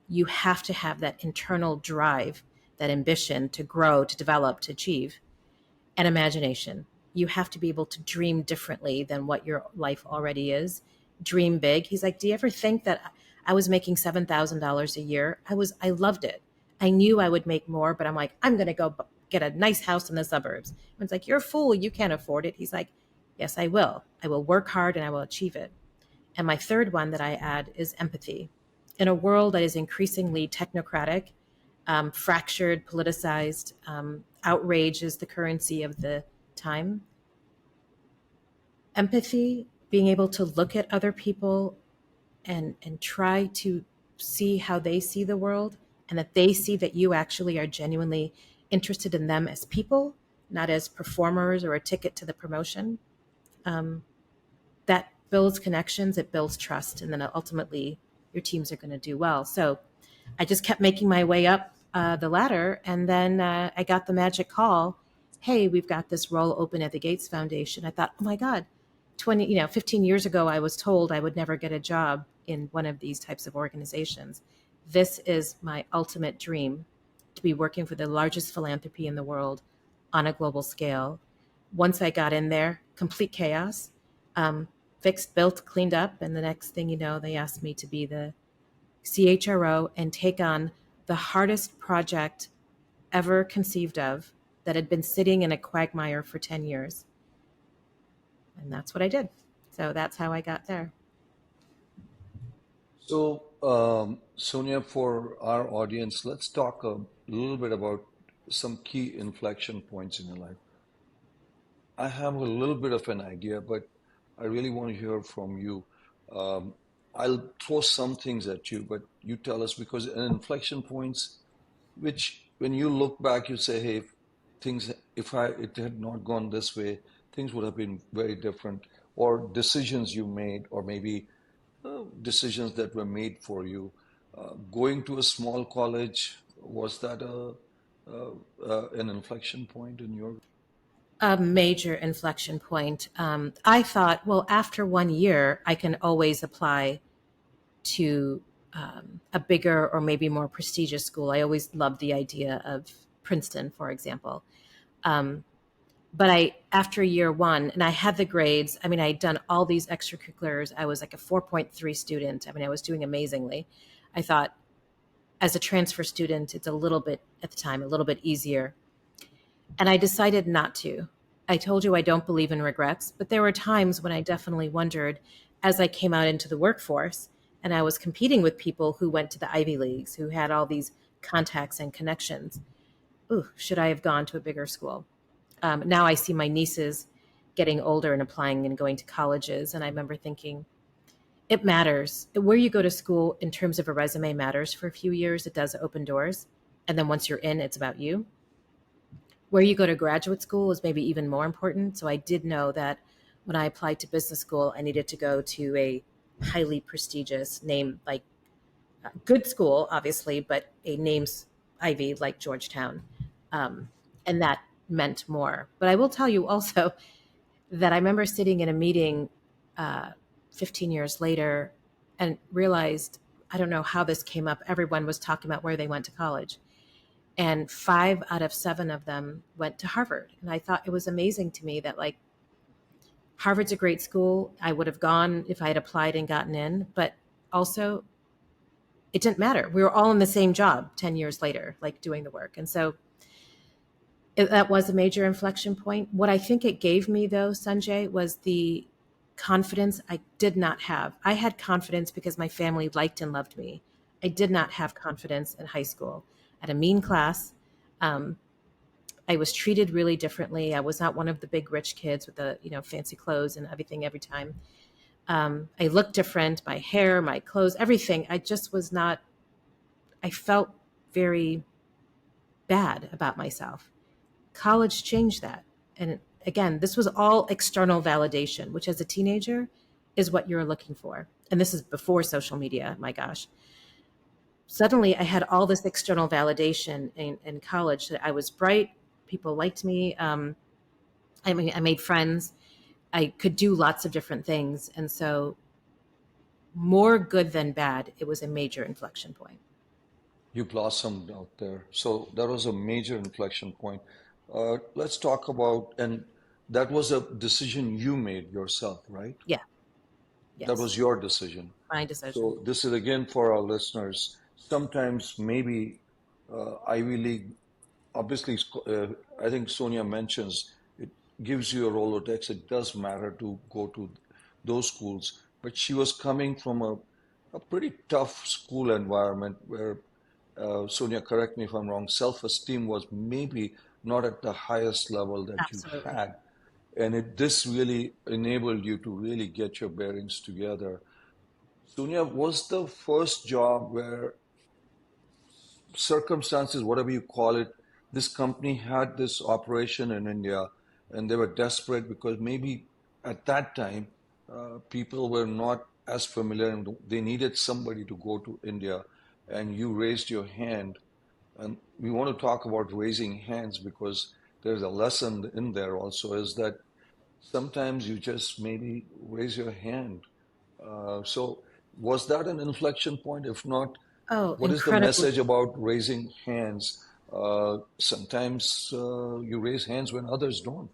you have to have that internal drive, that ambition to grow, to develop, to achieve, and imagination. You have to be able to dream differently than what your life already is. Dream big. He's like, do you ever think that I was making $7,000 a year? I loved it. I knew I would make more, but I'm like, I'm going to go get a nice house in the suburbs. And it's like, you're a fool. You can't afford it. He's like, yes, I will. I will work hard and I will achieve it. And my third one that I add is empathy. In a world that is increasingly technocratic, fractured, politicized, outrage is the currency of the time. Empathy, being able to look at other people and try to see how they see the world, and that they see that you actually are genuinely interested in them as people, not as performers or a ticket to the promotion. That builds connections, it builds trust, and then ultimately your teams are going to do well. So I just kept making my way up the ladder, and then I got the magic call. Hey, we've got this role open at the Gates Foundation. I thought, oh my God, 15 years ago, I was told I would never get a job in one of these types of organizations. This is my ultimate dream, to be working for the largest philanthropy in the world on a global scale. Once I got in there, complete chaos, fixed, built, cleaned up. And the next thing you know, they asked me to be the CHRO and take on the hardest project ever conceived of that had been sitting in a quagmire for 10 years. And that's what I did. So that's how I got there. So, Sonia, for our audience, let's talk a little bit about some key inflection points in your life. I have a little bit of an idea, but I really want to hear from you. I'll throw some things at you, but you tell us, because an inflection points, which when you look back, you say, hey, if it had not gone this way, things would have been very different, or decisions you made, or maybe decisions that were made for you. Going to a small college, was that an inflection point in your? A major inflection point. I thought, well, after 1 year, I can always apply to a bigger or maybe more prestigious school. I always loved the idea of Princeton, for example. But after year one, and I had the grades, I mean, I had done all these extracurriculars. I was like a 4.3 student. I mean, I was doing amazingly. I thought as a transfer student, it's a little bit, at the time, a little bit easier. And I decided not to. I told you I don't believe in regrets, but there were times when I definitely wondered, as I came out into the workforce and I was competing with people who went to the Ivy Leagues, who had all these contacts and connections. Ooh, should I have gone to a bigger school? Now I see my nieces getting older and applying and going to colleges. And I remember thinking, it matters. Where you go to school in terms of a resume matters for a few years. It does open doors. And then once you're in, it's about you. Where you go to graduate school is maybe even more important. So I did know that when I applied to business school, I needed to go to a highly prestigious name, like good school, obviously, but a names Ivy like Georgetown. And that meant more. But I will tell you also that I remember sitting in a meeting 15 years later and realized, I don't know how this came up. Everyone was talking about where they went to college. And 5 out of 7 of them went to Harvard. And I thought it was amazing to me that, like, Harvard's a great school. I would have gone if I had applied and gotten in, but also it didn't matter. We were all in the same job 10 years later, like doing the work. And so that was a major inflection point. What I think it gave me, though, Sanjay, was the confidence I did not have. I had confidence because my family liked and loved me. I did not have confidence in high school. I had a mean class. I was treated really differently. I was not one of the big rich kids with the fancy clothes and everything every time. I looked different. My hair, my clothes, everything. I just was not. I felt very bad about myself. College changed that. And again, this was all external validation, which as a teenager is what you're looking for. And this is before social media, my gosh. Suddenly I had all this external validation in college that I was bright, people liked me. I made friends. I could do lots of different things. And so more good than bad, it was a major inflection point. You blossomed out there. So that was a major inflection point. Let's talk about, and that was a decision you made yourself, right? Yeah. That Yes. was your decision. My decision. So this is again for our listeners. Sometimes maybe Ivy League, obviously, I think Sonia mentions it gives you a Rolodex. It does matter to go to those schools, but she was coming from a pretty tough school environment where, Sonia, correct me if I'm wrong, self-esteem was maybe not at the highest level that you Absolutely. had. And this really enabled you to really get your bearings together. Sonia, was the first job where circumstances, whatever you call it, this company had this operation in India and they were desperate because maybe at that time people were not as familiar and they needed somebody to go to India, and you raised your hand. And we want to talk about raising hands because there's a lesson in there also, is that sometimes you just maybe raise your hand. So was that an inflection point? If not, Oh, what is the incredibly. message about raising hands? Sometimes you raise hands when others don't.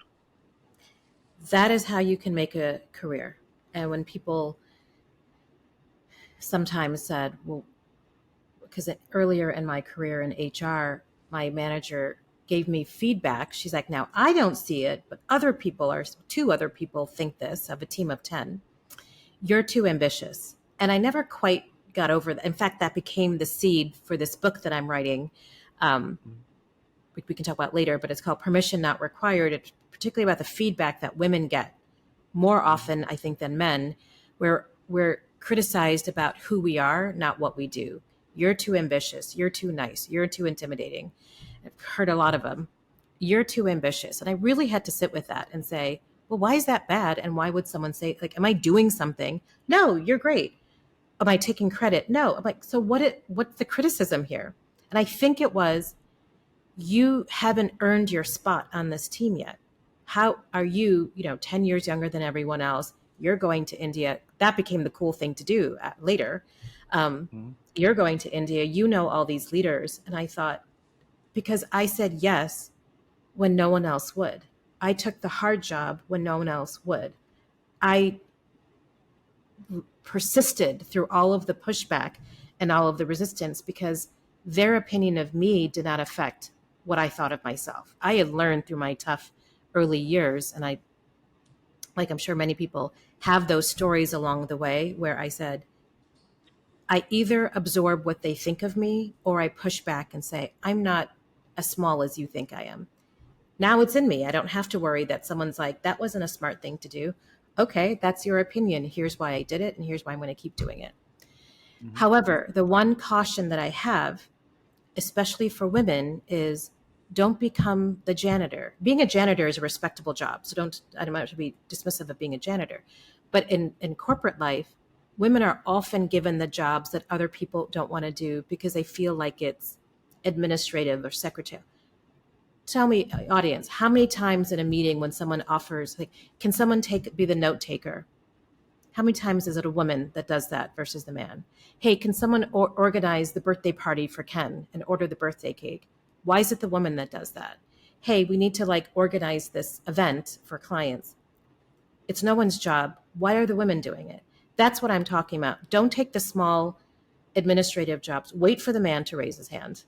That is how you can make a career. And when people sometimes said, well, because earlier in my career in HR, my manager gave me feedback. She's like, now I don't see it, but two other people think this of a team of 10. You're too ambitious. And I never quite got over that. In fact, that became the seed for this book that I'm writing, which we can talk about later, but it's called Permission Not Required. It's particularly about the feedback that women get more often, I think, than men, where we're criticized about who we are, not what we do. You're too ambitious. You're too nice. You're too intimidating. I've heard a lot of them. You're too ambitious. And I really had to sit with that and say, well, why is that bad? And why would someone say, like, am I doing something? No, you're great. Am I taking credit? No. I'm like, so what's the criticism here? And I think it was, you haven't earned your spot on this team yet. How are you, 10 years younger than everyone else? You're going to India. That became the cool thing to do later. Um, Mhm. you're going to India. You know all these leaders. And I thought, because I said yes when no one else would. I took the hard job when no one else would. I persisted through all of the pushback and all of the resistance because their opinion of me did not affect what I thought of myself. I had learned through my tough early years, and I, like I'm sure many people, have those stories along the way where I said, I either absorb what they think of me or I push back and say, I'm not as small as you think I am. Now it's in me. I don't have to worry that someone's like, that wasn't a smart thing to do. Okay, that's your opinion. Here's why I did it, and here's why I'm going to keep doing it. Mhm. However, the one caution that I have, especially for women, is don't become the janitor. Being a janitor is a respectable job. So I don't want to be dismissive of being a janitor. But in corporate life, women are often given the jobs that other people don't want to do because they feel like it's administrative or secretarial. Tell me, audience, how many times in a meeting when someone offers, like, can someone be the note taker? How many times is it a woman that does that versus the man? Hey, can someone organize the birthday party for Ken and order the birthday cake? Why is it the woman that does that? Hey, we need to organize this event for clients. It's no one's job. Why are the women doing it? That's what I'm talking about. Don't take the small administrative jobs. Wait for the man to raise his hand.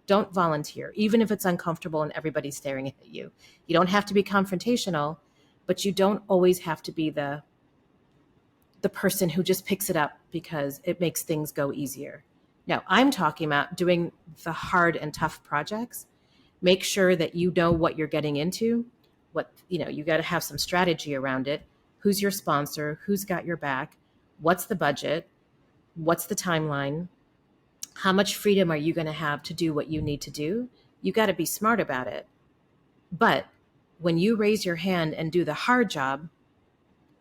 Don't volunteer, even if it's uncomfortable and everybody's staring at you. You don't have to be confrontational, but you don't always have to be the person who just picks it up because it makes things go easier. Now, I'm talking about doing the hard and tough projects. Make sure that you know what you're getting into. You got to have some strategy around it. Who's your sponsor? Who's got your back? What's the budget? What's the timeline? How much freedom are you going to have to do what you need to do? You got to be smart about it. But when you raise your hand and do the hard job,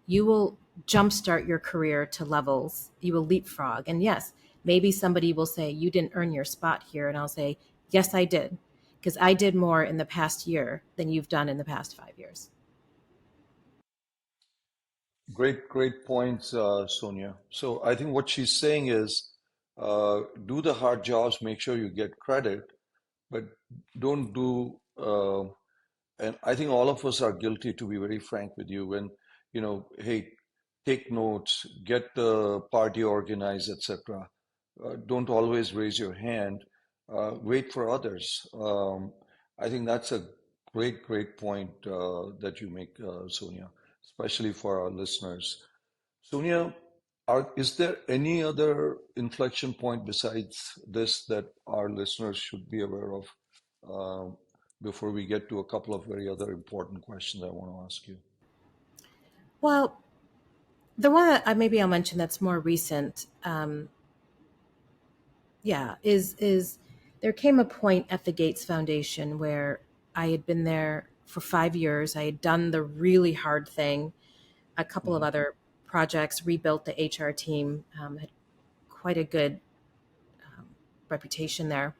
you will jumpstart your career to levels. You will leapfrog. And yes, maybe somebody will say, you didn't earn your spot here. And I'll say, yes, I did. Because I did more in the past year than you've done in the past 5 years. Great points, Sonia. So I think what she's saying is, do the hard jobs, make sure you get credit, but don't do. And I think all of us are guilty, to be very frank with you, when, hey, take notes, get the party organized, etc. Don't always raise your hand. Wait for others. I think that's a great point that you make, Sonia, especially for our listeners. Sonia, is there any other inflection point besides this that our listeners should be aware of before we get to a couple of very other important questions I want to ask you? Well, the one that maybe I'll mention that's more recent, is there came a point at the Gates Foundation where I had been there for 5 years. I had done the really hard thing, a couple of Hmm. other projects, rebuilt the HR team, had quite a good um, reputation there.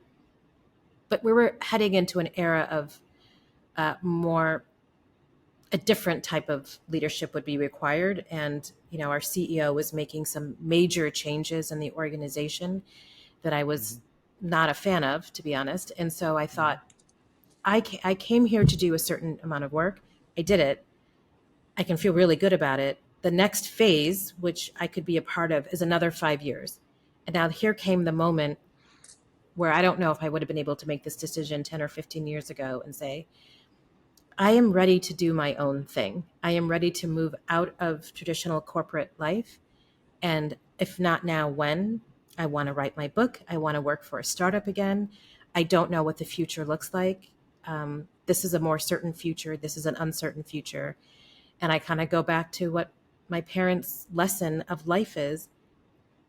But we were heading into an era of more a different type of leadership would be required. And, our CEO was making some major changes in the organization that I Hmm. was not a fan of, to be honest. And so I Hmm. thought, I came here to do a certain amount of work. I did it. I can feel really good about it. The next phase, which I could be a part of, is another 5 years. And now here came the moment where I don't know if I would have been able to make this decision 10 or 15 years ago and say, I am ready to do my own thing. I am ready to move out of traditional corporate life. And if not now, when? I want to write my book. I want to work for a startup again. I don't know what the future looks like. This is a more certain future. This is an uncertain future. And I kind of go back to what my parents' lesson of life is.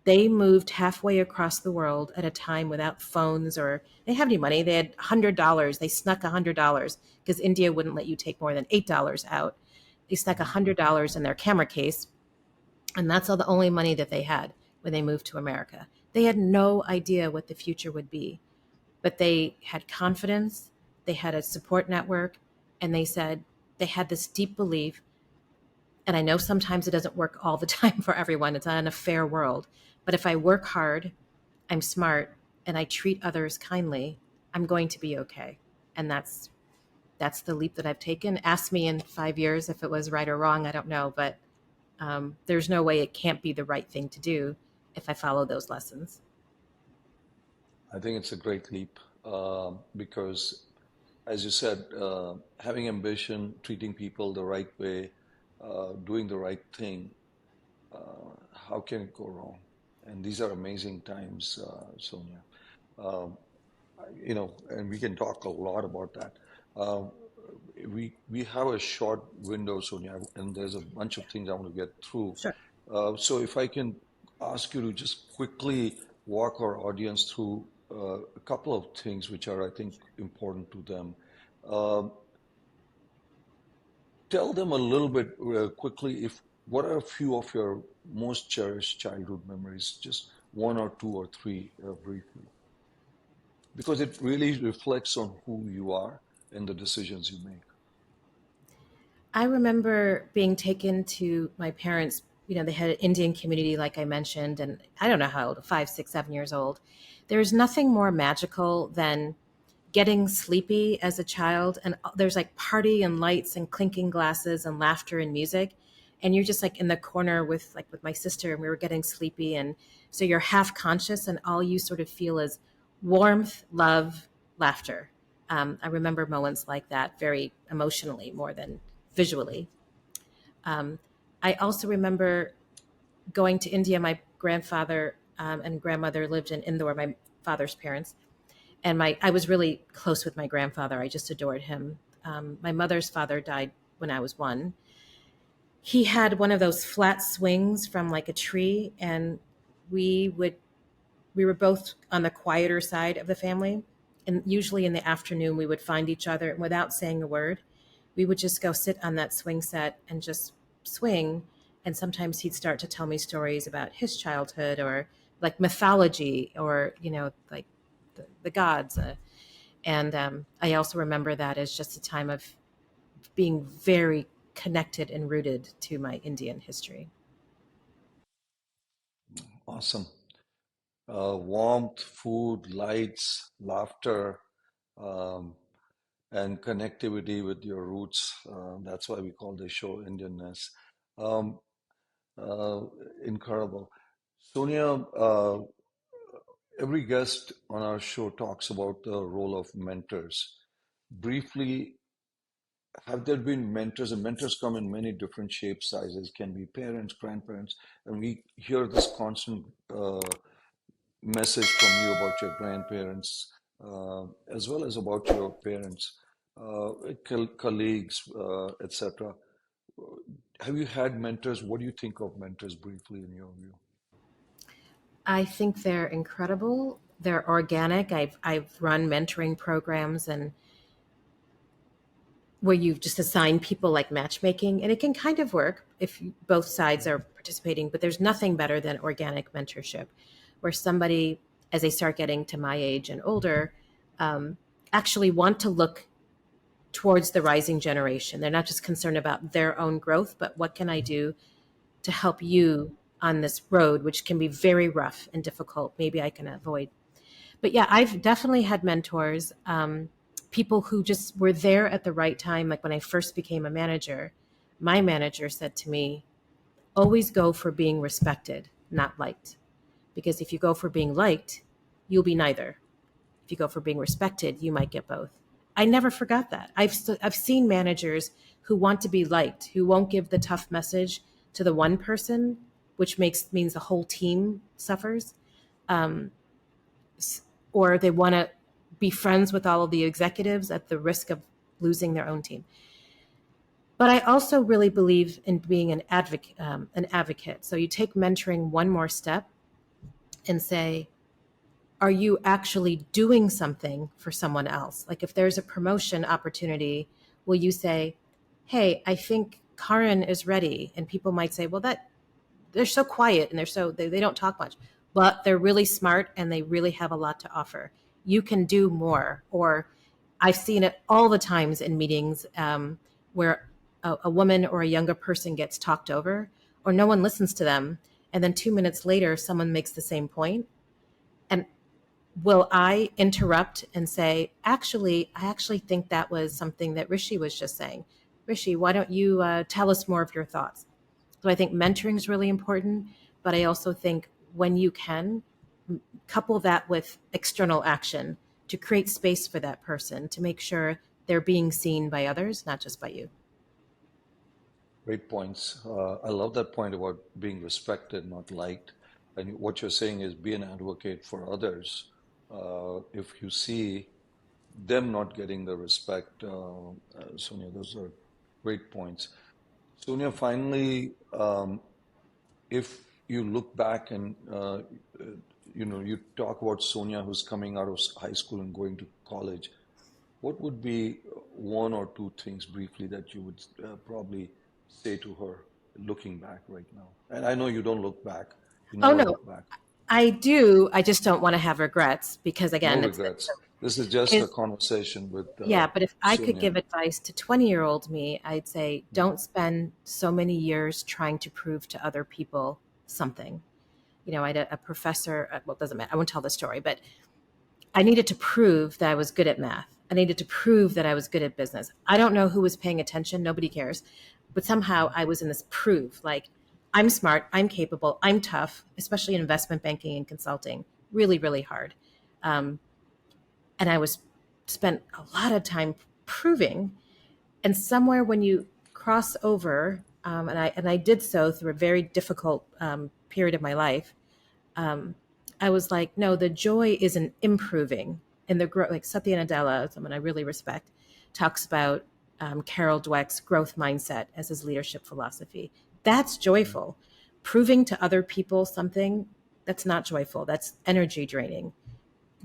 They moved halfway across the world at a time without phones or they didn't have any money. They had $100. They snuck $100 because India wouldn't let you take more than $8 out. They snuck Hmm. $100 in their camera case, and that's all the only money that they had when they moved to America. They had no idea what the future would be, but they had confidence, they had a support network, and they said they had this deep belief. And I know sometimes it doesn't work all the time for everyone, it's not in a fair world. But if I work hard, I'm smart, and I treat others kindly, I'm going to be okay. And that's the leap that I've taken. Ask me in 5 years if it was right or wrong. I don't know, but there's no way it can't be the right thing to do if I follow those lessons. I think it's a great leap because, as you said, having ambition, treating people the right way, doing the right thing, how can it go wrong? And these are amazing times, Sonia. Um, and we can talk a lot about that. Um, we have a short window, Sonia, and there's a bunch of things I want to get through. Sure. So if I can ask you to just quickly walk our audience through a couple of things which are, I think, important to them. Um, Tell them a little bit quickly if what are a few of your most cherished childhood memories, just one or two or three briefly, because it really reflects on who you are and the decisions you make. I remember being taken to my parents. They had an Indian community, like I mentioned, and I don't know how old, 5, 6, 7 years old. There's nothing more magical than getting sleepy as a child, and there's like party and lights and clinking glasses and laughter and music, and you're just like in the corner with my sister, and we were getting sleepy, and so you're half conscious, and all you sort of feel is warmth, love, laughter. I remember moments like that very emotionally more than visually. um, I also remember going to India. My grandfather and grandmother lived in Indore, my father's parents, and I was really close with my grandfather. I just adored him. My mother's father died when I was one. He had one of those flat swings from like a tree, and we would we were both on the quieter side of the family. And usually in the afternoon, we would find each other, and without saying a word, we would just go sit on that swing set and just swing. And sometimes he'd start to tell me stories about his childhood or like mythology or, like the gods. And I also remember that as just a time of being very connected and rooted to my Indian history. Awesome. Warmth, food, lights, laughter, um, and connectivity with your roots. That's why we call the show Indianness. Um, uh, Incredible. Sonia, every guest on our show talks about the role of mentors. Briefly, have there been mentors? And mentors come in many different shapes, sizes, can be parents, grandparents, and we hear this constant message from you about your grandparents, as well as about your parents, colleagues, etc. Have you had mentors? What do you think of mentors briefly in your view? I think they're incredible. They're organic. I've run mentoring programs and where you just assign people like matchmaking, and it can kind of work if both sides are participating, but there's nothing better than organic mentorship where somebody, as they start getting to my age and older, um, actually want to look towards the rising generation. They're not just concerned about their own growth, but what can I do to help you on this road, which can be very rough and difficult. Maybe I can avoid. But yeah, I've definitely had mentors, people who just were there at the right time. Like when I first became a manager, my manager said to me, always go for being respected, not liked. Because if you go for being liked, you'll be neither. If you go for being respected, you might get both. I never forgot that. I've seen managers who want to be liked, who won't give the tough message to the one person, which means the whole team suffers. Um, or they want to be friends with all of the executives at the risk of losing their own team. But I also really believe in being an advocate. So you take mentoring one more step and say, are you actually doing something for someone else? Like if there's a promotion opportunity, will you say, hey, I think Karan is ready? And people might say, well, that they're so quiet and they don't talk much, but they're really smart and they really have a lot to offer. You can do more. Or I've seen it all the times in meetings, where a woman or a younger person gets talked over or no one listens to them. And then 2 minutes later, someone makes the same point. And will I interrupt and say, I actually think that was something that Rishi was just saying. Rishi, why don't you tell us more of your thoughts? So I think mentoring is really important, but I also think when you can, couple that with external action to create space for that person to make sure they're being seen by others, not just by you. Great points. I love that point about being respected, not liked. And what you're saying is be an advocate for others. If you see them not getting the respect, Sonia, those are great points. Sonia, finally, if you look back and you talk about Sonia who's coming out of high school and going to college, what would be one or two things briefly that you would probably say to her looking back right now? And I know you don't look back, you Oh never no, look back. I do. I just don't want to have regrets because No again, regrets. This is just a is conversation with yeah, but if I could Sonia. give advice to 20-year-old me, I'd say don't spend so many years trying to prove to other people something. I had a professor, well, it doesn't matter. I won't tell the story, but I needed to prove that I was good at math. I needed to prove that I was good at business. I don't know who was paying attention. Nobody cares. But somehow I was in this prove, like I'm smart, I'm capable, I'm tough, especially in investment banking and consulting, really, really hard. Um, and I was spent a lot of time proving. And somewhere when you cross over, and I did so through a very difficult period of my life, um, I was like, no, the joy is in improving. And the growth, like Satya Nadella, someone I really respect, talks about Carol Dweck's growth mindset as his leadership philosophy. That's joyful. Proving to other people something, that's not joyful. That's energy draining.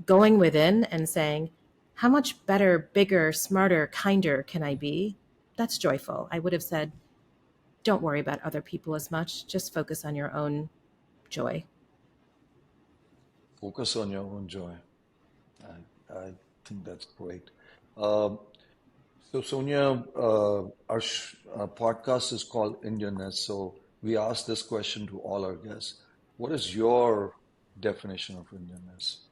Going within and saying, how much better, bigger, smarter, kinder can I be? That's joyful. I would have said, don't worry about other people as much. Just focus on your own joy. Focus on your own joy. I think that's great. Um, So, Sonia, our podcast is called Indianness. So, we ask this question to all our guests. What is your definition of Indianness?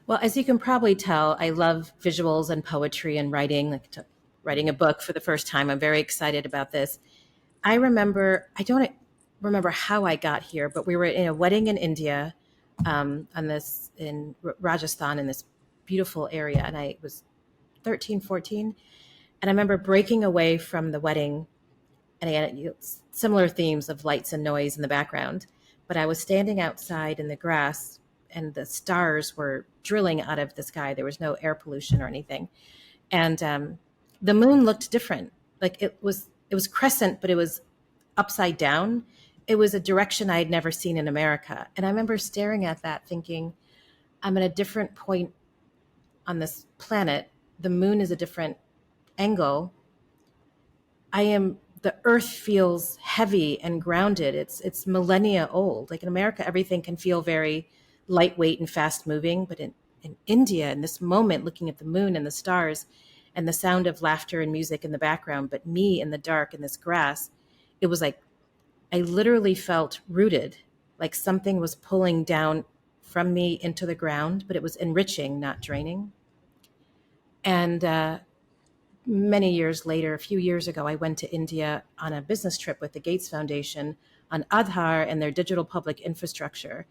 Well, as you can probably tell, I love visuals and poetry and writing, writing a Mhm. book for the first time. I'm very excited about this. I don't remember how I got here, but we were in a wedding in India, in Rajasthan, in this beautiful area. And I was 13, 14. And I remember breaking away from the wedding, and I had similar themes of lights and noise in the background. But I was standing outside in the grass, and the stars were drilling out of the sky. There was no air pollution or anything, and the moon looked different. Like it was crescent, but it was upside down. It was a direction I had never seen in America, and I remember staring at that, thinking, "I'm at a different point on this planet. The moon is a different angle. The earth feels heavy and grounded. It's millennia old. Like in America, everything can feel very lightweight and fast moving. But in India, in this moment, looking at the moon and the stars and the sound of laughter and music in the background, but me in the dark in this grass, it was like I literally felt rooted, like something was pulling down from me into the ground, but it was enriching, not draining. And many years later, a few years ago, I went to India on a business trip with the Gates Foundation on Aadhaar and their digital public infrastructure,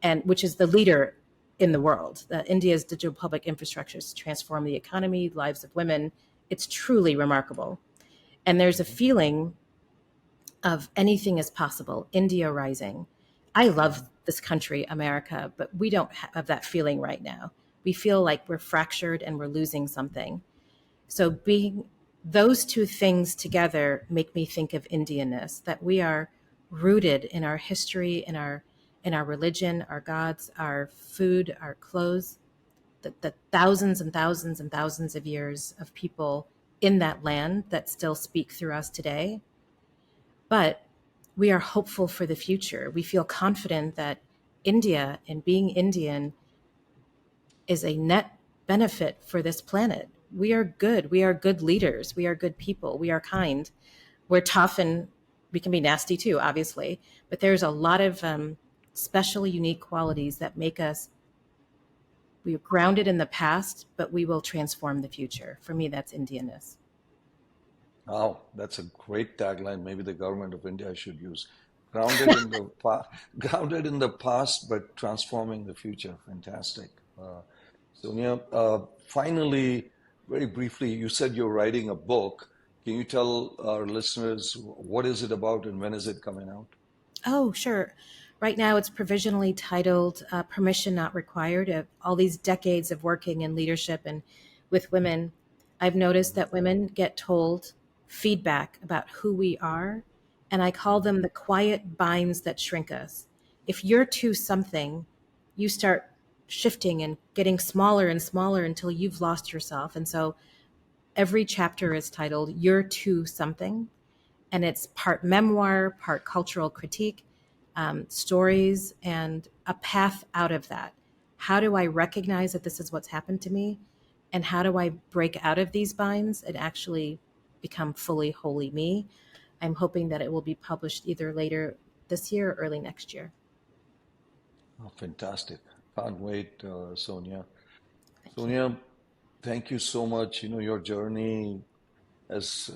and which is the leader in the world. India's digital public infrastructure has transformed the economy, lives of women. It's truly remarkable. And there's a Mhm. feeling of anything is possible, India rising. I love this country, America, but we don't have that feeling right now. We feel like we're fractured and we're losing something. So being those two things together make me think of Indianness, that we are rooted in our history, in our religion, our gods, our food, our clothes, the thousands and thousands and thousands of years of people in that land that still speak through us today. But we are hopeful for the future. We feel confident that India and being Indian is a net benefit for this planet. We are good. We are good leaders. We are good people. We are kind. We're tough, and we can be nasty too, obviously. But there's a lot of special, unique qualities that make us, we are grounded in the past, but we will transform the future. For me, that's Indianness. Wow, that's a great tagline. Maybe the government of India should use. Grounded in the past, grounded in the past, but transforming the future. Fantastic. Sonia, finally, very briefly, you said you're writing a book. Can you tell our listeners what is it about and when is it coming out? Oh, sure. Right now, it's provisionally titled Permission Not Required. Of all these decades of working in leadership and with women, I've noticed Mhm. that women get told feedback about who we are, and I call them the quiet binds that shrink us. If you're too something, you start shifting and getting smaller and smaller until you've lost yourself. And so every chapter is titled You're Too Something, and it's part memoir, part cultural critique, stories, and a path out of that. How do I recognize that this is what's happened to me? And how do I break out of these binds and actually become fully, wholly me? I'm hoping that it will be published either later this year or early next year. Oh, fantastic. Can't wait, Sonia. Thank you. Sonia, thank you so much. Your journey as,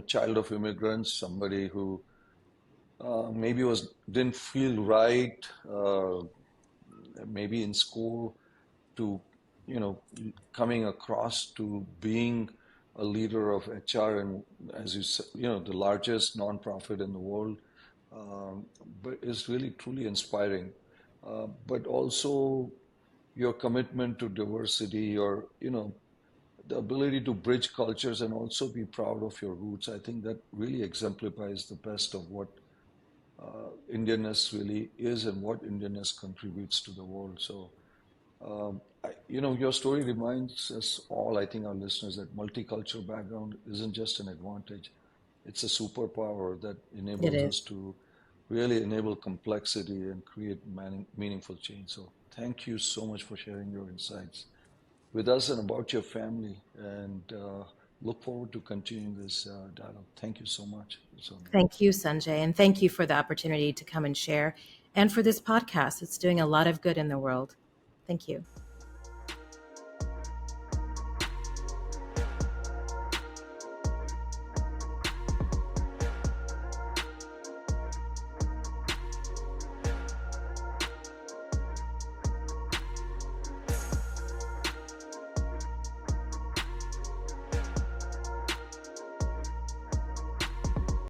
child of immigrants, somebody who maybe didn't feel right, maybe in school, to you know coming across to being a leader of HR, and as you said, the largest nonprofit in the world, but is really truly inspiring. But also your commitment to diversity, your the ability to bridge cultures and also be proud of your roots. I think that really exemplifies the best of what Indianness really is and what Indianness contributes to the world. So, your story reminds us all, I think our listeners, that multicultural background isn't just an advantage. It's a superpower that It enables is. us to really enable complexity and create meaningful change. So thank you so much for sharing your insights with us and about your family. And look forward to continuing this dialogue. Thank you so much, Sonia. Thank you, Sanjay, and thank you for the opportunity to come and share and for this podcast. It's doing a lot of good in the world. Thank you.